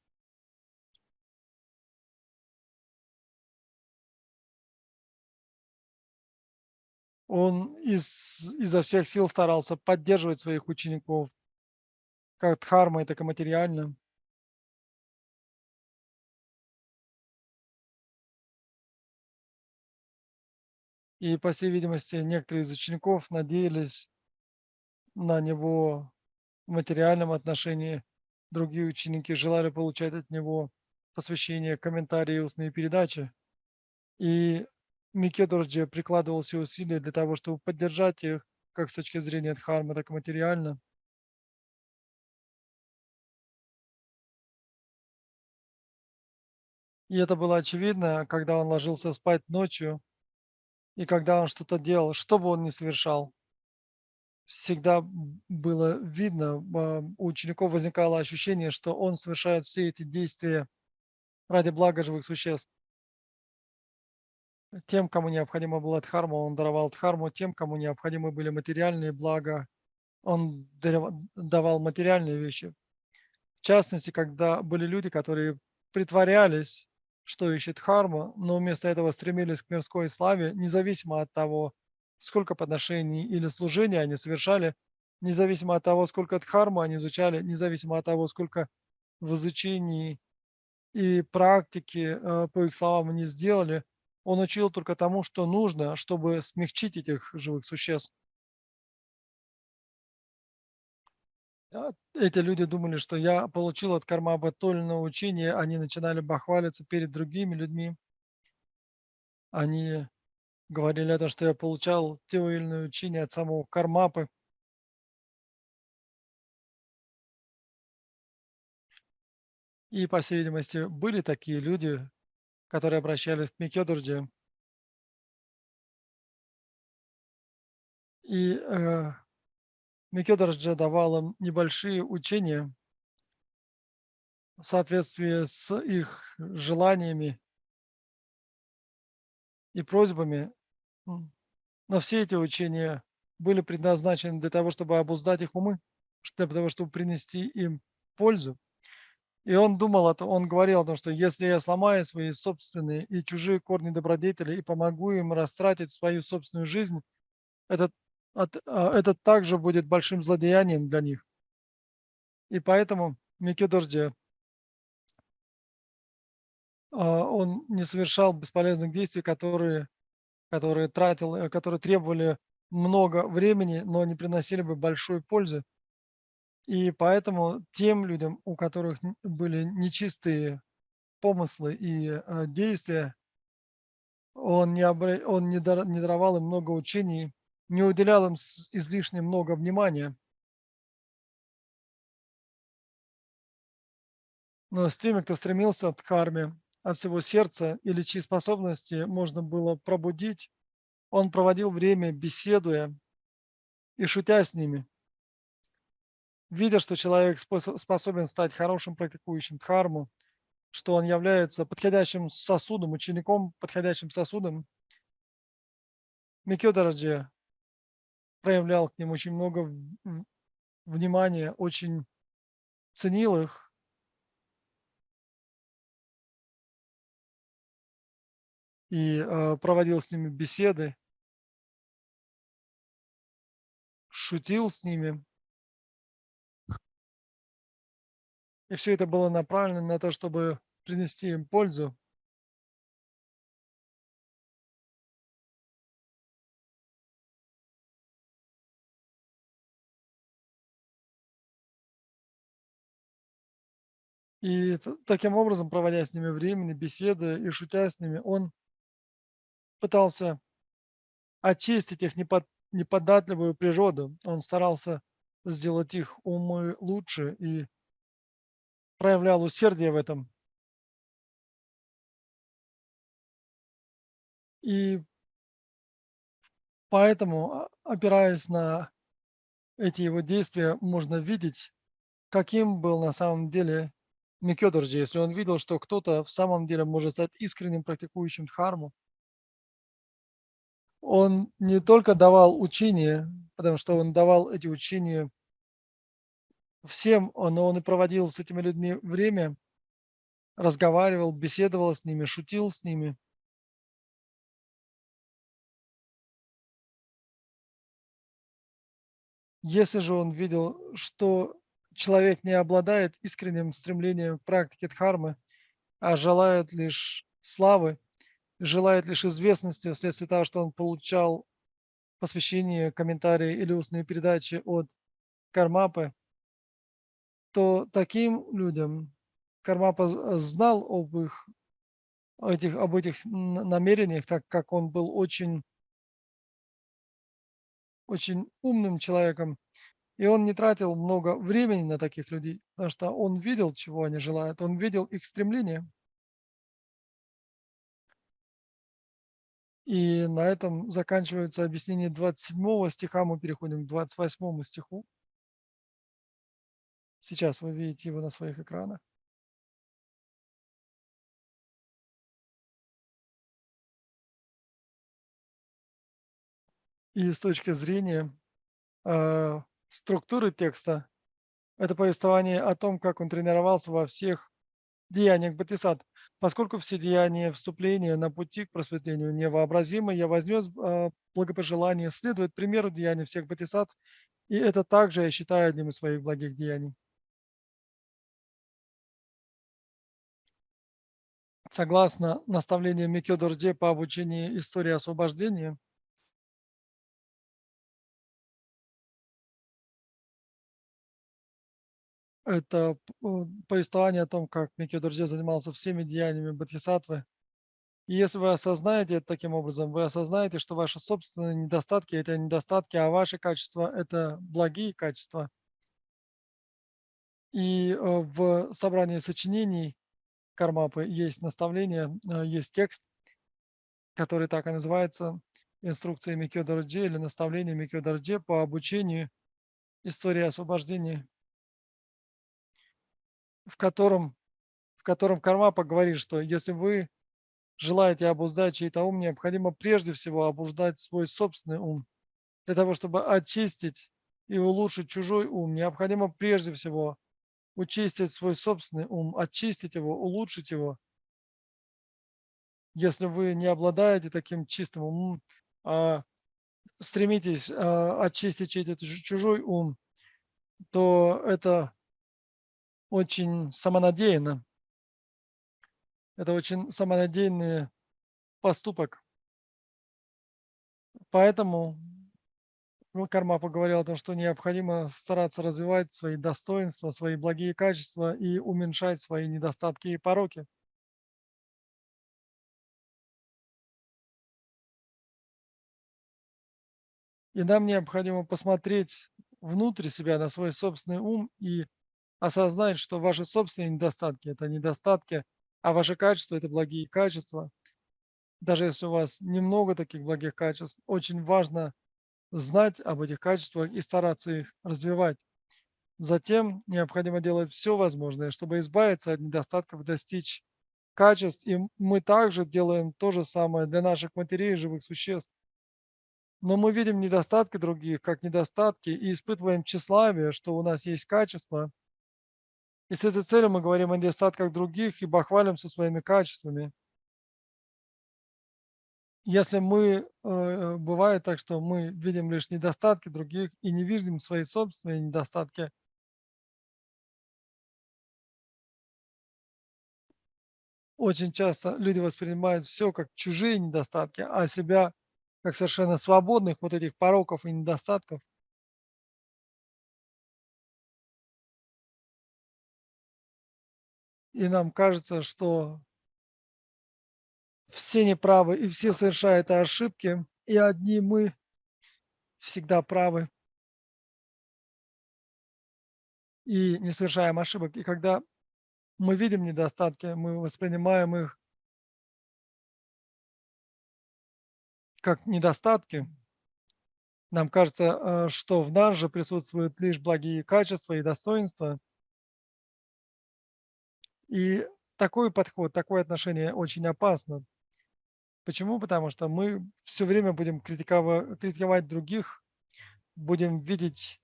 S1: Он изо всех сил старался поддерживать своих учеников, как дхармой, так и материально. И, по всей видимости, некоторые из учеников надеялись на него в материальном отношении. Другие ученики желали получать от него посвящение, комментарии, устные передачи. И Микедорджи прикладывал все усилия для того, чтобы поддержать их, как с точки зрения дхармы, так и материально. И это было очевидно, когда он ложился спать ночью и когда он что-то делал, что бы он ни совершал. Всегда было видно, у учеников возникало ощущение, что он совершает все эти действия ради блага живых существ. Тем, кому необходима была дхарма, он даровал дхарму, тем, кому необходимы были материальные блага, он давал материальные вещи. В частности, когда были люди, которые притворялись, что ищут дхарму, но вместо этого стремились к мирской славе, независимо от того, сколько подношений или служений они совершали, независимо от того, сколько дхармы они изучали, независимо от того, сколько в изучении и практике, по их словам, они сделали, он учил только тому, что нужно, чтобы смягчить этих живых существ. Эти люди думали, что я получил от Кармаба Толиного учения, они начинали бахвалиться перед другими людьми. Они говорили это, что я получал те или иные учения от самого Кармапы. И, по всей видимости, были такие люди, которые обращались к Микедурджи. И Микедурджи давал им небольшие учения в соответствии с их желаниями и просьбами. М. Но все эти учения были предназначены для того, чтобы обуздать их умы, для того, чтобы принести им пользу. И он думал, он говорил о том, что если я сломаю свои собственные и чужие корни добродетели и помогу им растратить свою собственную жизнь, это, это также будет большим злодеянием для них. И поэтому Микедорджи он не совершал бесполезных действий, которые требовали много времени, но не приносили бы большой пользы. И поэтому тем людям, у которых были нечистые помыслы и действия, он не даровал им много учений, не уделял им излишне много внимания. Но с теми, кто стремился к дхарме от всего сердца или чьи способности можно было пробудить, он проводил время, беседуя и шутя с ними. Видя, что человек способен стать хорошим практикующим дхарму, что он является подходящим сосудом, учеником, подходящим сосудом, Микё Дороджи проявлял к ним очень много внимания, очень ценил их и проводил с ними беседы, шутил с ними. И все это было направлено на то, чтобы принести им пользу. И таким образом, проводя с ними время, беседуя и шутя с ними, он пытался очистить их неподатливую природу. Он старался сделать их умы лучше и проявлял усердие в этом. И поэтому, опираясь на эти его действия, можно видеть, каким был на самом деле Микёдорджи. Если он видел, что кто-то в самом деле может стать искренним практикующим дхарму, он не только давал учения, потому что он давал эти учения всем, но он и проводил с этими людьми время, разговаривал, беседовал с ними, шутил с ними. Если же он видел, что человек не обладает искренним стремлением к практике дхармы, а желает лишь славы, желает лишь известности вследствие того, что он получал посвящение, комментарии или устные передачи от Кармапы, то таким людям Кармапа знал об этих намерениях, так как он был очень, очень умным человеком, и он не тратил много времени на таких людей, потому что он видел, чего они желают, он видел их стремления. И на этом заканчивается объяснение 27 стиха, мы переходим к 28 стиху. Сейчас вы видите его на своих экранах. И с точки зрения структуры текста, это повествование о том, как он тренировался во всех деяниях Бодхисаттв. Поскольку все деяния вступления на пути к просветлению невообразимы, я вознес благопожелание следовать примеру деяний всех Бодхисаттв, и это также я считаю одним из своих благих деяний. Согласно наставлению Микё Дордзе по обучению истории освобождения, это повествование о том, как Микё Дордзе занимался всеми деяниями Бодхисаттвы. И если вы осознаете это таким образом, вы осознаете, что ваши собственные недостатки – это недостатки, а ваши качества – это благие качества. И в собрании сочинений Кармапы есть наставление, есть текст, который так и называется «Инструкция Микё Дордзе» или «Наставление Микё Дордзе по обучению истории освобождения», в котором, в котором Кармапа говорит, что если вы желаете обуздать чей-то ум, необходимо прежде всего обуздать свой собственный ум. Для того, чтобы очистить и улучшить чужой ум, необходимо прежде всего очистить свой собственный ум, очистить его, улучшить его. Если вы не обладаете таким чистым умом, а стремитесь очистить чей-то чужой ум, то это очень самонадеянно. Это очень самонадеянный поступок. Поэтому Карма поговорил о том, что необходимо стараться развивать свои достоинства, свои благие качества и уменьшать свои недостатки и пороки. И нам необходимо посмотреть внутрь себя на свой собственный ум и осознать, что ваши собственные недостатки – это недостатки, а ваши качества – это благие качества. Даже если у вас немного таких благих качеств, очень важно знать об этих качествах и стараться их развивать. Затем необходимо делать все возможное, чтобы избавиться от недостатков, достичь качеств. И мы также делаем то же самое для наших матерей и живых существ. Но мы видим недостатки других как недостатки и испытываем тщеславие, что у нас есть качества. И с этой целью мы говорим о недостатках других и бахвалимся своими качествами. Если бывает так, что мы видим лишь недостатки других и не видим свои собственные недостатки, очень часто люди воспринимают все как чужие недостатки, а себя как совершенно свободных от этих пороков и недостатков. И нам кажется, что все неправы и все совершают ошибки, и одни мы всегда правы и не совершаем ошибок. И когда мы видим недостатки, мы воспринимаем их как недостатки. Нам кажется, что в нас же присутствуют лишь благие качества и достоинства. И такой подход, такое отношение очень опасно. Почему? Потому что мы все время будем критиковать других, будем видеть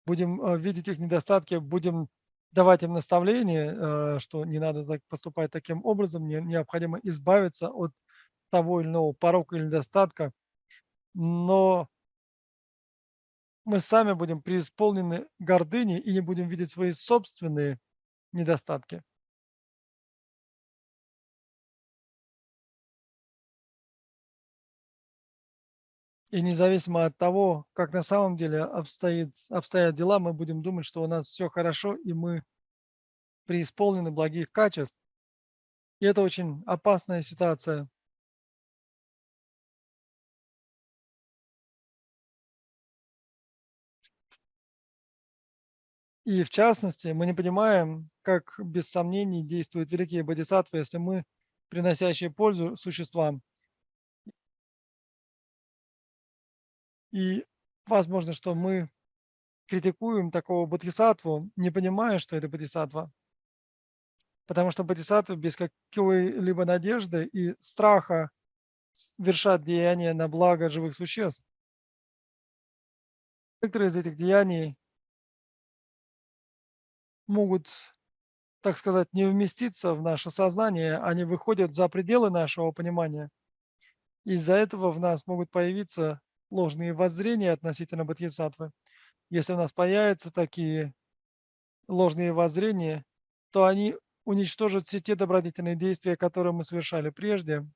S1: их недостатки, будем давать им наставления, что не надо так поступать таким образом, необходимо избавиться от того или иного порока или недостатка. Но мы сами будем преисполнены гордыни и не будем видеть свои собственные недостатки. И независимо от того, как на самом деле обстоят дела, мы будем думать, что у нас все хорошо, и мы преисполнены благих качеств. И это очень опасная ситуация. И в частности, мы не понимаем, как без сомнений действуют великие бодхисаттвы, если мы, приносящие пользу существам, и возможно, что мы критикуем такого бодхисаттву, не понимая, что это бодхисаттва, потому что бодхисаттвы без какой-либо надежды и страха вершат деяния на благо живых существ. Некоторые из этих деяний могут, так сказать, не вместиться в наше сознание, они выходят за пределы нашего понимания. Из-за этого в нас могут появиться ложные воззрения относительно бодхисаттвы. Если у нас появятся такие ложные воззрения, то они уничтожат все те добродетельные действия, которые мы совершали прежде,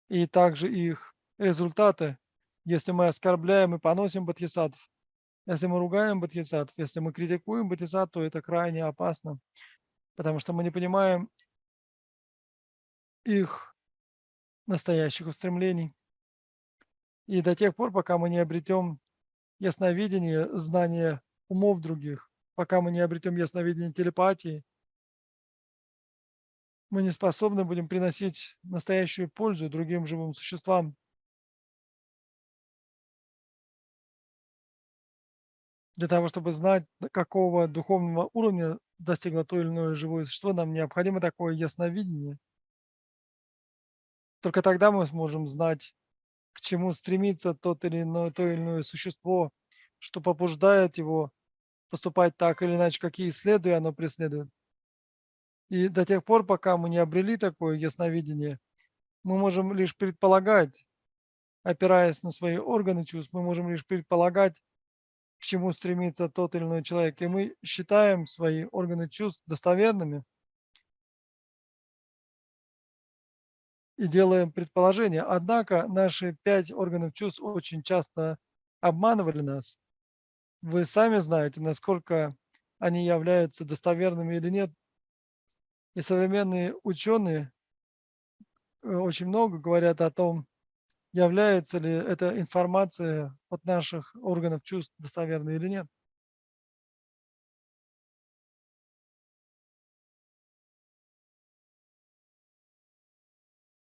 S1: и также их результаты. Если мы оскорбляем и поносим бодхисаттв, если мы ругаем бодхисаттв, если мы критикуем бодхисаттв, то это крайне опасно, потому что мы не понимаем их настоящих устремлений. И до тех пор, пока мы не обретем ясновидение, знание умов других, пока мы не обретем ясновидение телепатии, мы не способны будем приносить настоящую пользу другим живым существам. Для того, чтобы знать, до какого духовного уровня достигло то или иное живое существо, нам необходимо такое ясновидение. Только тогда мы сможем знать, к чему стремится то или иное существо, что побуждает его поступать так или иначе, какие следы оно преследует. И до тех пор, пока мы не обрели такое ясновидение, мы можем лишь предполагать, опираясь на свои органы чувств, мы можем лишь предполагать, к чему стремится тот или иной человек. И мы считаем свои органы чувств достоверными, и делаем предположения. Однако наши 5 органов чувств очень часто обманывали нас. Вы сами знаете, насколько они являются достоверными или нет. И современные ученые очень много говорят о том, является ли эта информация от наших органов чувств достоверной или нет.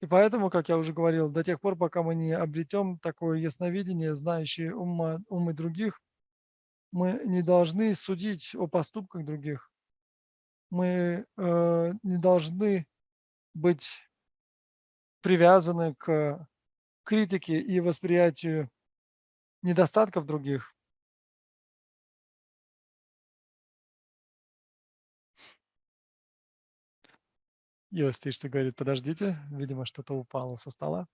S1: И поэтому, как я уже говорил, до тех пор, пока мы не обретем такое ясновидение, знающее умы других, мы не должны судить о поступках других. Мы не должны быть привязаны к критике и восприятию недостатков других. Если что говорит, подождите, видимо, что-то упало со стола.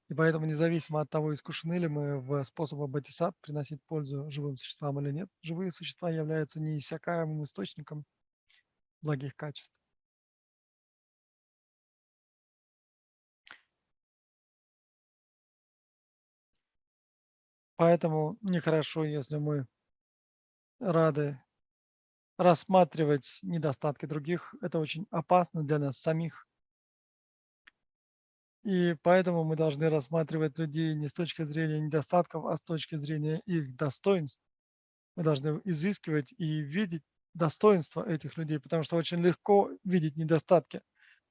S1: И поэтому, независимо от того, искушены ли мы в способах бодисат приносить пользу живым существам или нет, живые существа являются неиссякаемым источником благих качеств. Поэтому нехорошо, если мы рады рассматривать недостатки других. Это очень опасно для нас самих. И поэтому мы должны рассматривать людей не с точки зрения недостатков, а с точки зрения их достоинств. Мы должны изыскивать и видеть достоинства этих людей, потому что очень легко видеть недостатки.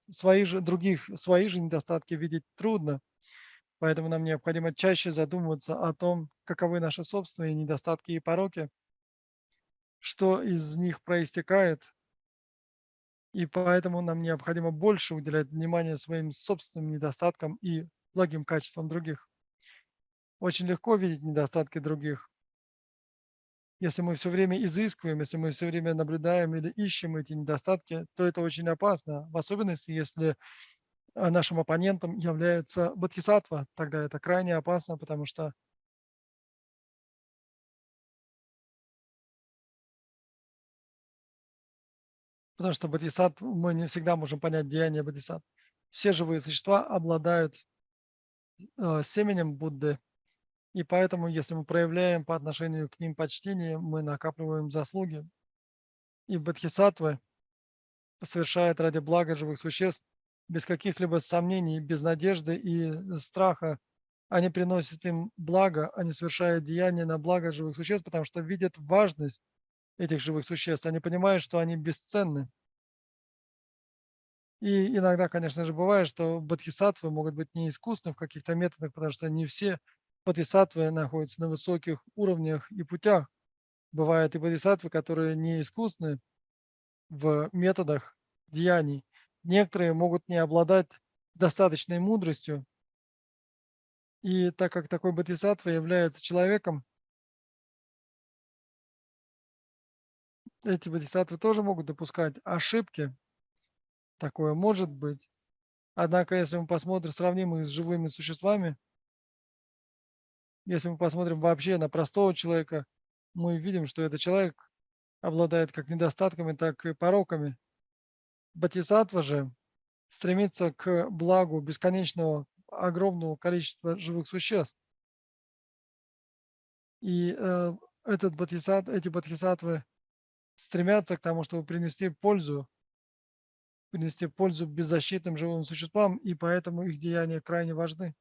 S1: Свои же недостатки видеть трудно. Поэтому нам необходимо чаще задумываться о том, каковы наши собственные недостатки и пороки, что из них проистекает. И поэтому нам необходимо больше уделять внимание своим собственным недостаткам и благим качествам других. Очень легко видеть недостатки других. Если мы все время изыскиваем, если мы все время наблюдаем или ищем эти недостатки, то это очень опасно. В особенности, если нашим оппонентом является бодхисаттва, тогда это крайне опасно, потому что бодхисаттв мы не всегда можем понять деяния бодхисаттв. Все живые существа обладают семенем Будды, и поэтому, если мы проявляем по отношению к ним почтение, мы накапливаем заслуги. И бодхисаттвы совершают ради блага живых существ без каких-либо сомнений, без надежды и страха. Они приносят им благо, они совершают деяния на благо живых существ, потому что видят важность этих живых существ. Они понимают, что они бесценны. И иногда, конечно же, бывает, что бодхисаттвы могут быть неискусны в каких-то методах, потому что не все бодхисаттвы находятся на высоких уровнях и путях. Бывают и бодхисаттвы, которые не искусны в методах деяний. Некоторые могут не обладать достаточной мудростью, и так как такой бодхисаттва является человеком, эти бодхисаттвы тоже могут допускать ошибки, такое может быть. Однако, если мы посмотрим, сравним их с живыми существами, если мы посмотрим вообще на простого человека, мы видим, что этот человек обладает как недостатками, так и пороками. Бодхисаттва же стремится к благу бесконечного, огромного количества живых существ. И эти бодхисаттвы стремятся к тому, чтобы принести пользу беззащитным живым существам, и поэтому их деяния крайне важны.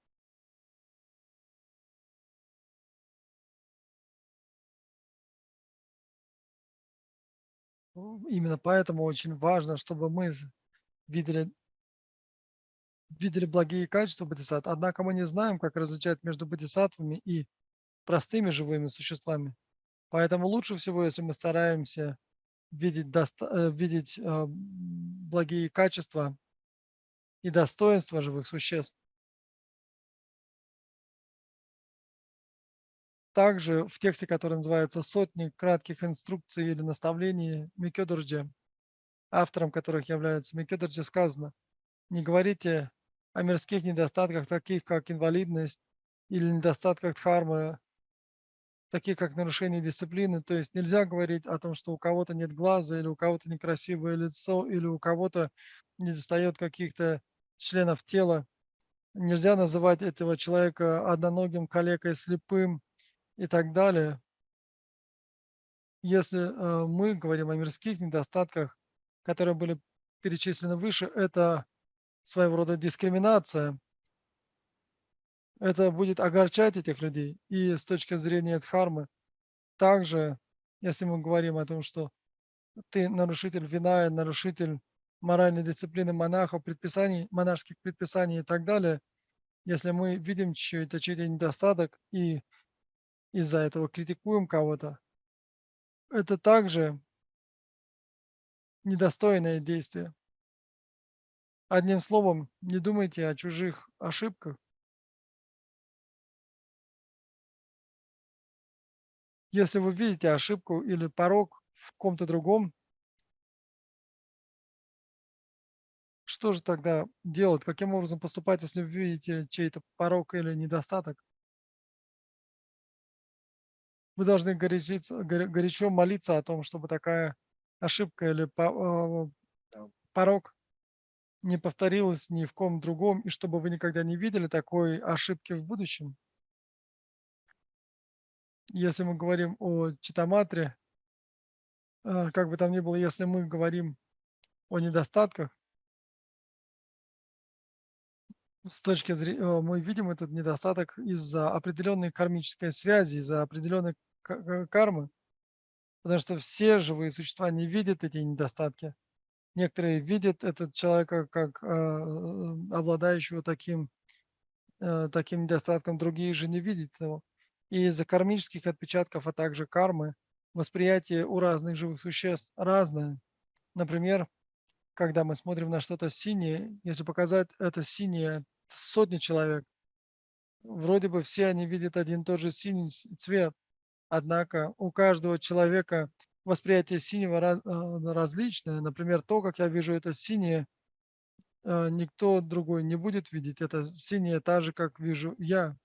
S1: Именно поэтому очень важно, чтобы мы видели, видели благие качества бодхисаттв. Однако мы не знаем, как различать между бодхисаттвами и простыми живыми существами. Поэтому лучше всего, если мы стараемся видеть благие качества и достоинства живых существ. Также в тексте, который называется «Сотни кратких инструкций или наставлений Микёдорджи», автором которых является Микёдорджи, сказано: «Не говорите о мирских недостатках, таких как инвалидность или недостатках дхармы, такие как нарушение дисциплины. То есть нельзя говорить о том, что у кого-то нет глаза, или у кого-то некрасивое лицо, или у кого-то недостает каких-то членов тела. Нельзя называть этого человека одноногим, калекой, слепым и так далее. Если мы говорим о мирских недостатках, которые были перечислены выше, это своего рода дискриминация. Это будет огорчать этих людей. И с точки зрения дхармы, также, если мы говорим о том, что ты нарушитель вина, нарушитель моральной дисциплины монахов, предписаний, монашеских предписаний и так далее, если мы видим чей-то недостаток и из-за этого критикуем кого-то, это также недостойное действие. Одним словом, не думайте о чужих ошибках. Если вы видите ошибку или порок в ком-то другом, что же тогда делать? Каким образом поступать, если вы видите чей-то порок или недостаток? Вы должны горячо молиться о том, чтобы такая ошибка или порок не повторилась ни в ком другом, и чтобы вы никогда не видели такой ошибки в будущем. Если мы говорим о читаматре, как бы там ни было, если мы говорим о недостатках, с точки зрения, мы видим этот недостаток из-за определенной кармической связи, из-за определенной кармы, потому что все живые существа не видят эти недостатки. Некоторые видят этот человека как обладающего таким недостатком, другие же не видят его. И из-за кармических отпечатков, а также кармы, восприятие у разных живых существ разное. Например, когда мы смотрим на что-то синее, если показать это синее сотни человек, вроде бы все они видят один и тот же синий цвет, однако у каждого человека восприятие синего различное. Например, то, как я вижу это синее, никто другой не будет видеть. Это синее так же, как вижу я,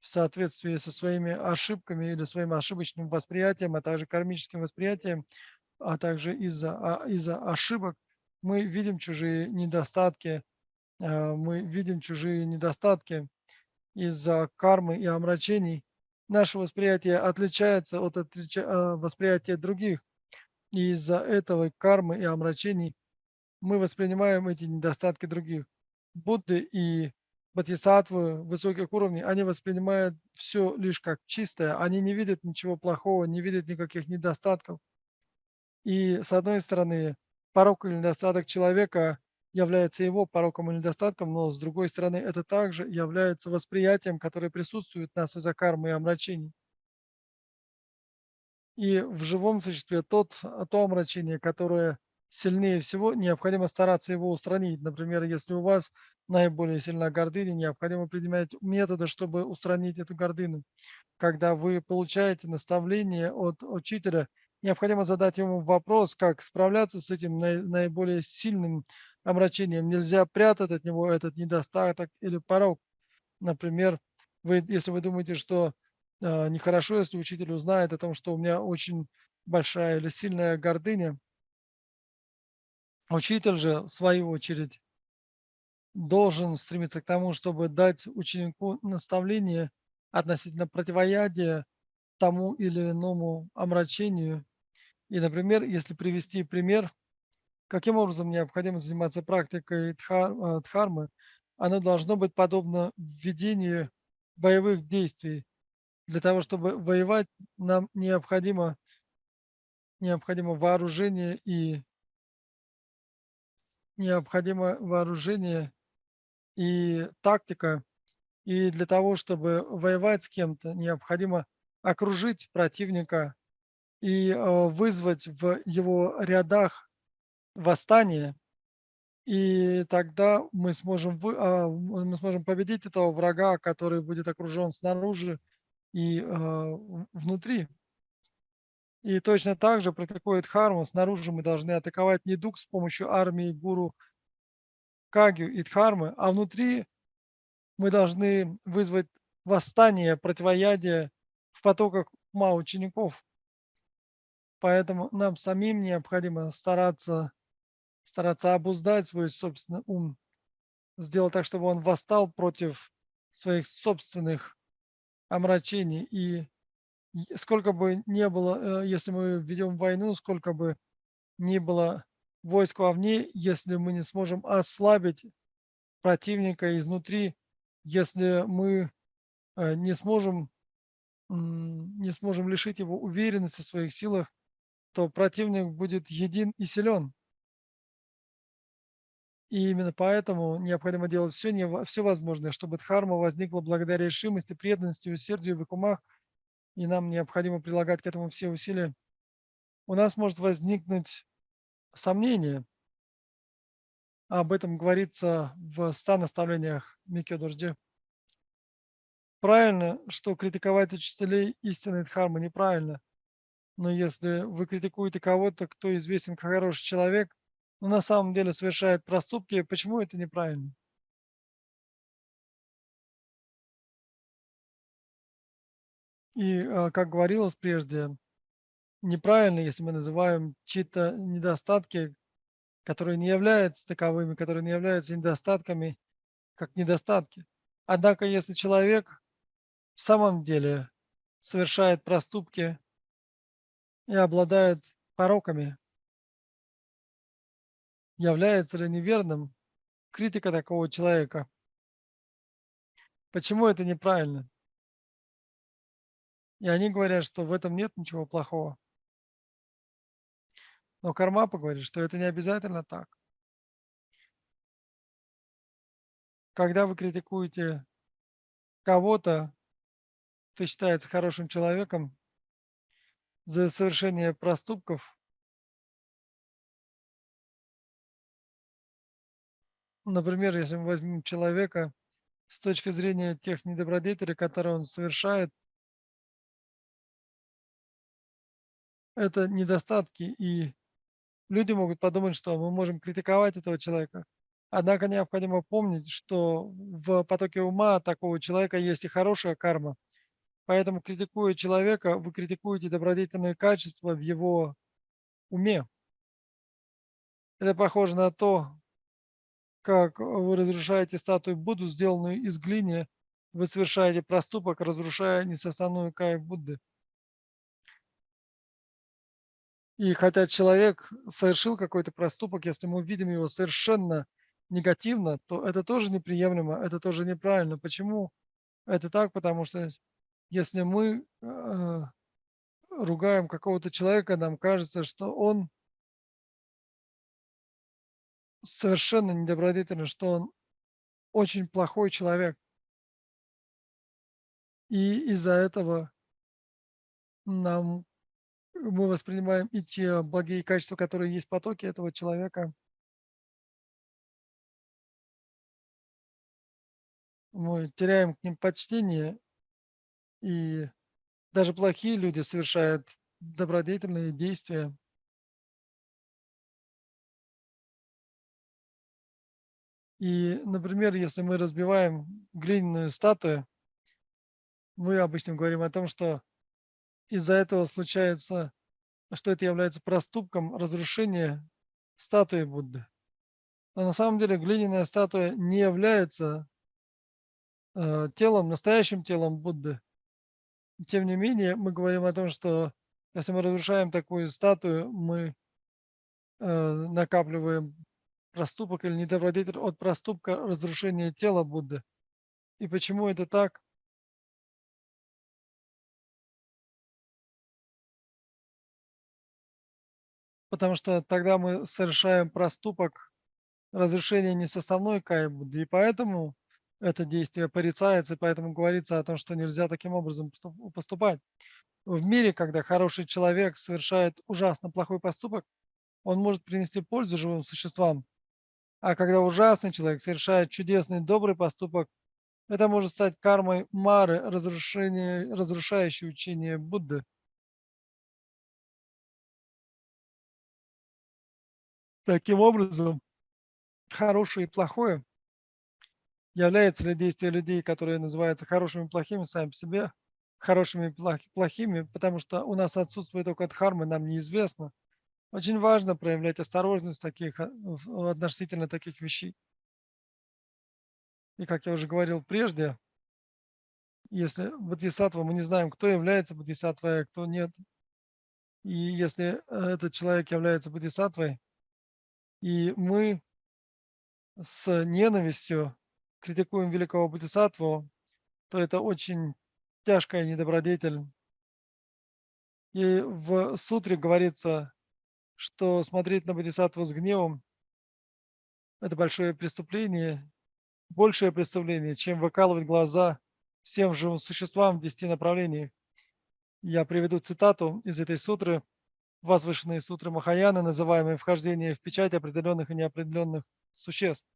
S1: в соответствии со своими ошибками или своим ошибочным восприятием, а также кармическим восприятием, а также из-за ошибок мы видим чужие недостатки, мы видим чужие недостатки из-за кармы и омрачений. Наше восприятие отличается от восприятия других, и из-за этого кармы и омрачений мы воспринимаем эти недостатки других. Будды и бодхисаттвы высоких уровней, они воспринимают все лишь как чистое, они не видят ничего плохого, не видят никаких недостатков. И с одной стороны, порок или недостаток человека является его пороком или недостатком, но с другой стороны, это также является восприятием, которое присутствует в нас из-за кармы и омрачений. И в живом существе то омрачение, которое сильнее всего, необходимо стараться его устранить. Например, если у вас наиболее сильна гордыня, необходимо принимать методы, чтобы устранить эту гордыню. Когда вы получаете наставление от учителя, необходимо задать ему вопрос, как справляться с этим наиболее сильным омрачением. Нельзя прятать от него этот недостаток или порок. Например, если вы думаете, что нехорошо, если учитель узнает о том, что у меня очень большая или сильная гордыня, учитель же, в свою очередь, должен стремиться к тому, чтобы дать ученику наставление относительно противоядия тому или иному омрачению. И, например, если привести пример, каким образом необходимо заниматься практикой дхармы, оно должно быть подобно введению боевых действий. Для того, чтобы воевать, нам необходимо вооружение и тактика. И для того, чтобы воевать с кем-то, необходимо окружить противника и вызвать в его рядах восстание. И тогда мы сможем победить этого врага, который будет окружен снаружи и внутри. И точно так же практикует дхарму. Снаружи мы должны атаковать недуг с помощью армии гуру Кагью и Дхармы, а внутри мы должны вызвать восстание, противоядие в потоках ума учеников. Поэтому нам самим необходимо стараться обуздать свой собственный ум, сделать так, чтобы он восстал против своих собственных омрачений. И сколько бы не было, если мы ведем войну, сколько бы ни было войск вовне, если мы не сможем ослабить противника изнутри, если мы не сможем лишить его уверенности в своих силах, то противник будет един и силен. И именно поэтому необходимо делать все возможное, чтобы дхарма возникла благодаря решимости, преданности, усердию в их умах, и нам необходимо прилагать к этому все усилия. У нас может возникнуть сомнение, об этом говорится в 100 наставлениях Микки Дожди. Правильно, что критиковать учителей истинной дхармы неправильно. Но если вы критикуете кого-то, кто известен как хороший человек, но на самом деле совершает проступки, почему это неправильно? И, как говорилось прежде, неправильно, если мы называем чьи-то недостатки, которые не являются таковыми, которые не являются недостатками, как недостатки. Однако, если человек в самом деле совершает проступки и обладает пороками, является ли неверным критика такого человека? Почему это неправильно? И они говорят, что в этом нет ничего плохого. Но Кармапа говорит, что это не обязательно так. Когда вы критикуете кого-то, кто считается хорошим человеком, за совершение проступков, например, если мы возьмем человека с точки зрения тех недобродетелей, которые он совершает, это недостатки, и люди могут подумать, что мы можем критиковать этого человека. Однако необходимо помнить, что в потоке ума такого человека есть и хорошая карма. Поэтому, критикуя человека, вы критикуете добродетельные качества в его уме. Это похоже на то, как вы разрушаете статую Будду, сделанную из глины, вы совершаете проступок, разрушая несоставную кайф Будды. И хотя человек совершил какой-то проступок, если мы видим его совершенно негативно, то это тоже неприемлемо, это тоже неправильно. Почему это так? Потому что если мы ругаем какого-то человека, нам кажется, что он совершенно недобродетельный, что он очень плохой человек. И из-за этого нам мы воспринимаем и те благие качества, которые есть в потоке этого человека. Мы теряем к ним почтение, и даже плохие люди совершают добродетельные действия. И, например, если мы разбиваем глиняную статую, мы обычно говорим о том, что из-за этого случается, что это является проступком разрушения статуи Будды. Но на самом деле глиняная статуя не является телом, настоящим телом Будды. Тем не менее, мы говорим о том, что если мы разрушаем такую статую, мы накапливаем проступок или недобродетель от проступка разрушения тела Будды. И почему это так? Потому что тогда мы совершаем проступок разрушения несоставной кайи Будды, и поэтому это действие порицается, и поэтому говорится о том, что нельзя таким образом поступать. В мире, когда хороший человек совершает ужасно плохой поступок, он может принести пользу живым существам. А когда ужасный человек совершает чудесный добрый поступок, это может стать кармой Мары, разрушающей учение Будды. Таким образом, хорошее и плохое является ли действие людей, которые называются хорошими и плохими сами по себе, хорошими и плохими, потому что у нас отсутствует только дхарма, нам неизвестно. Очень важно проявлять осторожность относительно таких вещей. И как я уже говорил прежде, если бодхисаттва, мы не знаем, кто является бодхисаттвой, а кто нет. И если этот человек является бодхисаттвой, и мы с ненавистью критикуем великого бодхисаттву, то это очень тяжкая недобродетель. И в сутре говорится, что смотреть на бодхисаттву с гневом– это большое преступление, большее преступление, чем выкалывать глаза всем живым существам в 10 направлениях. Я приведу цитату из этой сутры. Возвышенные сутры Махаяны, называемые вхождение в печать определенных и неопределенных существ.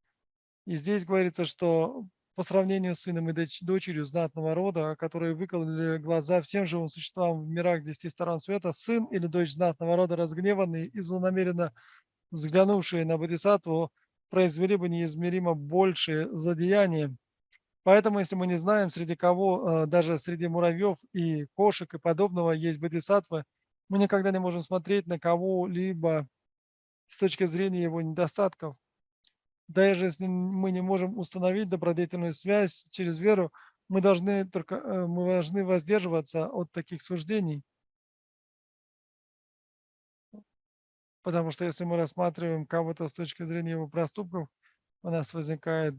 S1: И здесь говорится, что по сравнению с сыном и дочерью знатного рода, которые выкололи глаза всем живым существам в мирах 10 сторон света, сын или дочь знатного рода, разгневанный и злонамеренно взглянувшие на Бодхисаттву, произвели бы неизмеримо большее злодеяние. Поэтому, если мы не знаем, среди кого, даже среди муравьев и кошек и подобного есть бодхисаттвы, мы никогда не можем смотреть на кого-либо с точки зрения его недостатков. Даже если мы не можем установить добродетельную связь через веру, мы должны воздерживаться от таких суждений, потому что если мы рассматриваем кого-то с точки зрения его проступков, у нас возникает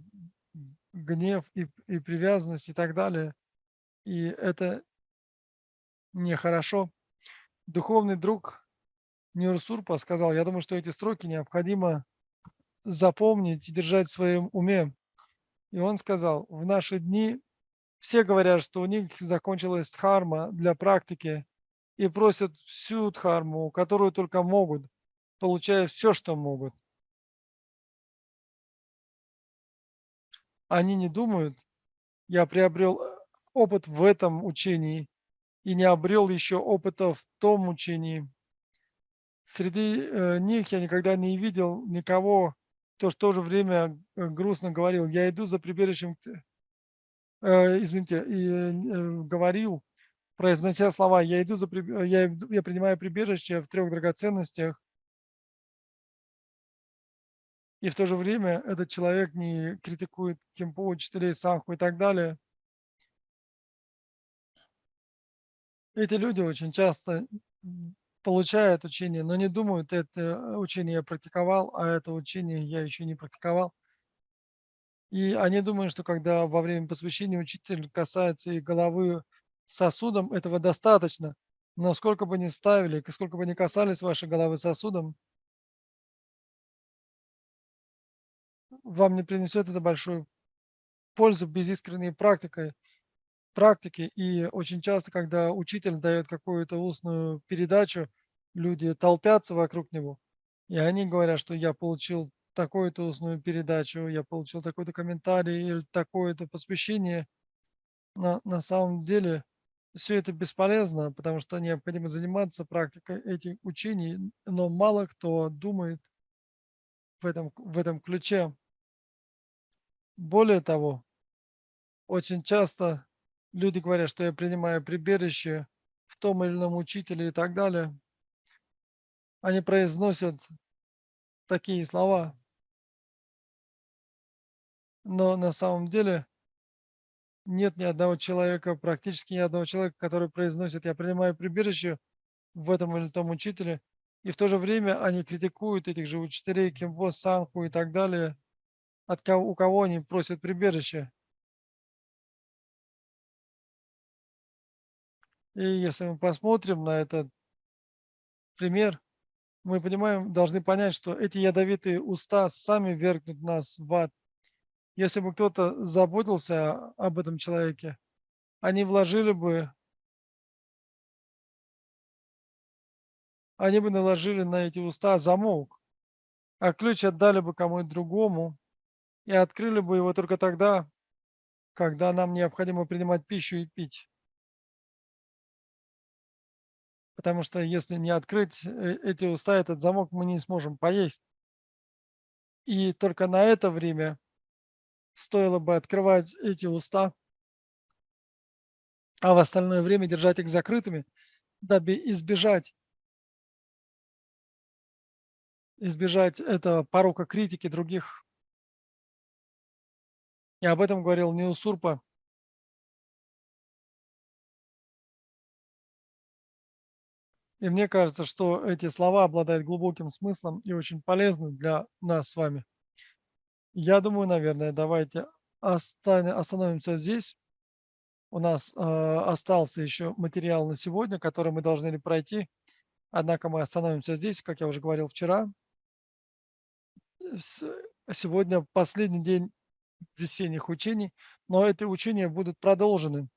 S1: гнев и привязанность и так далее. И это нехорошо. Духовный друг Нирсурпа сказал, я думаю, что эти строки необходимо запомнить и держать в своем уме. И он сказал, в наши дни все говорят, что у них закончилась дхарма для практики и просят всю дхарму, которую только могут, получая все, что могут. Они не думают, я приобрел опыт в этом учении и не обрел еще опыта в том учении. Среди них я никогда не видел никого, кто в то же время грустно говорил, я иду за прибежищем, извините, говорил, произнося слова, я принимаю прибежище в 3 драгоценностях, и в то же время этот человек не критикует Кемпу, учителей, Санху и так далее. Эти люди очень часто получают учение, но не думают, это учение я практиковал, а это учение я еще не практиковал. И они думают, что когда во время посвящения учитель касается их головы сосудом, этого достаточно. Но сколько бы ни ставили, сколько бы ни касались вашей головы сосудом, вам не принесет это большую пользу без искренней практики. И очень часто, когда учитель дает какую-то устную передачу, люди толпятся вокруг него, и они говорят, что я получил такую-то устную передачу, я получил такой-то комментарий или такое-то посвящение. Но на самом деле все это бесполезно, потому что необходимо заниматься практикой этих учений, но мало кто думает в этом ключе. Более того, очень часто люди говорят, что я принимаю прибежище в том или ином учителе и так далее. Они произносят такие слова, но на самом деле нет ни одного человека, практически ни одного человека, который произносит «я принимаю прибежище в этом или том учителе», и в то же время они критикуют этих же учителей, Кимпо, Санху и так далее, у кого они просят прибежище. И если мы посмотрим на этот пример, мы понимаем, должны понять, что эти ядовитые уста сами вергнут нас в ад. Если бы кто-то заботился об этом человеке, они вложили бы, они бы наложили на эти уста замок, а ключ отдали бы кому-то другому и открыли бы его только тогда, когда нам необходимо принимать пищу и пить. Потому что если не открыть эти уста, этот замок, мы не сможем поесть. И только на это время стоило бы открывать эти уста, а в остальное время держать их закрытыми, дабы избежать этого порока критики других. И об этом говорил Неусурпа. И мне кажется, что эти слова обладают глубоким смыслом и очень полезны для нас с вами. Я думаю, наверное, давайте остановимся здесь. У нас остался еще материал на сегодня, который мы должны были пройти. Однако мы остановимся здесь, как я уже говорил вчера. С- Сегодня последний день весенних учений, но эти учения будут продолжены.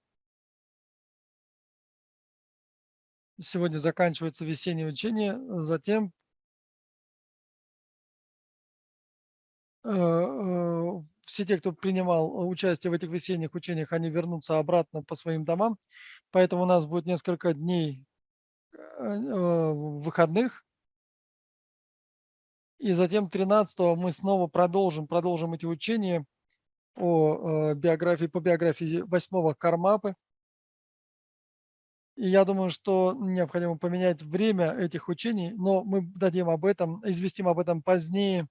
S1: Сегодня заканчивается весеннее учение, затем все те, кто принимал участие в этих весенних учениях, они вернутся обратно по своим домам. Поэтому у нас будет несколько дней выходных. И затем 13 мы снова продолжим эти учения по биографии 8 Кармапы. И я думаю, что необходимо поменять время этих учений, но мы известим об этом позднее.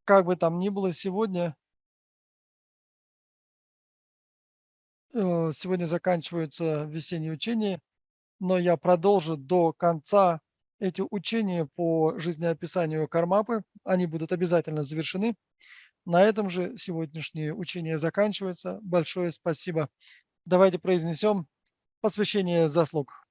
S1: Как бы там ни было, сегодня заканчиваются весенние учения, но я продолжу до конца эти учения по жизнеописанию Кармапы. Они будут обязательно завершены. На этом же сегодняшнее учение заканчивается. Большое спасибо. Давайте произнесем посвящение заслуг.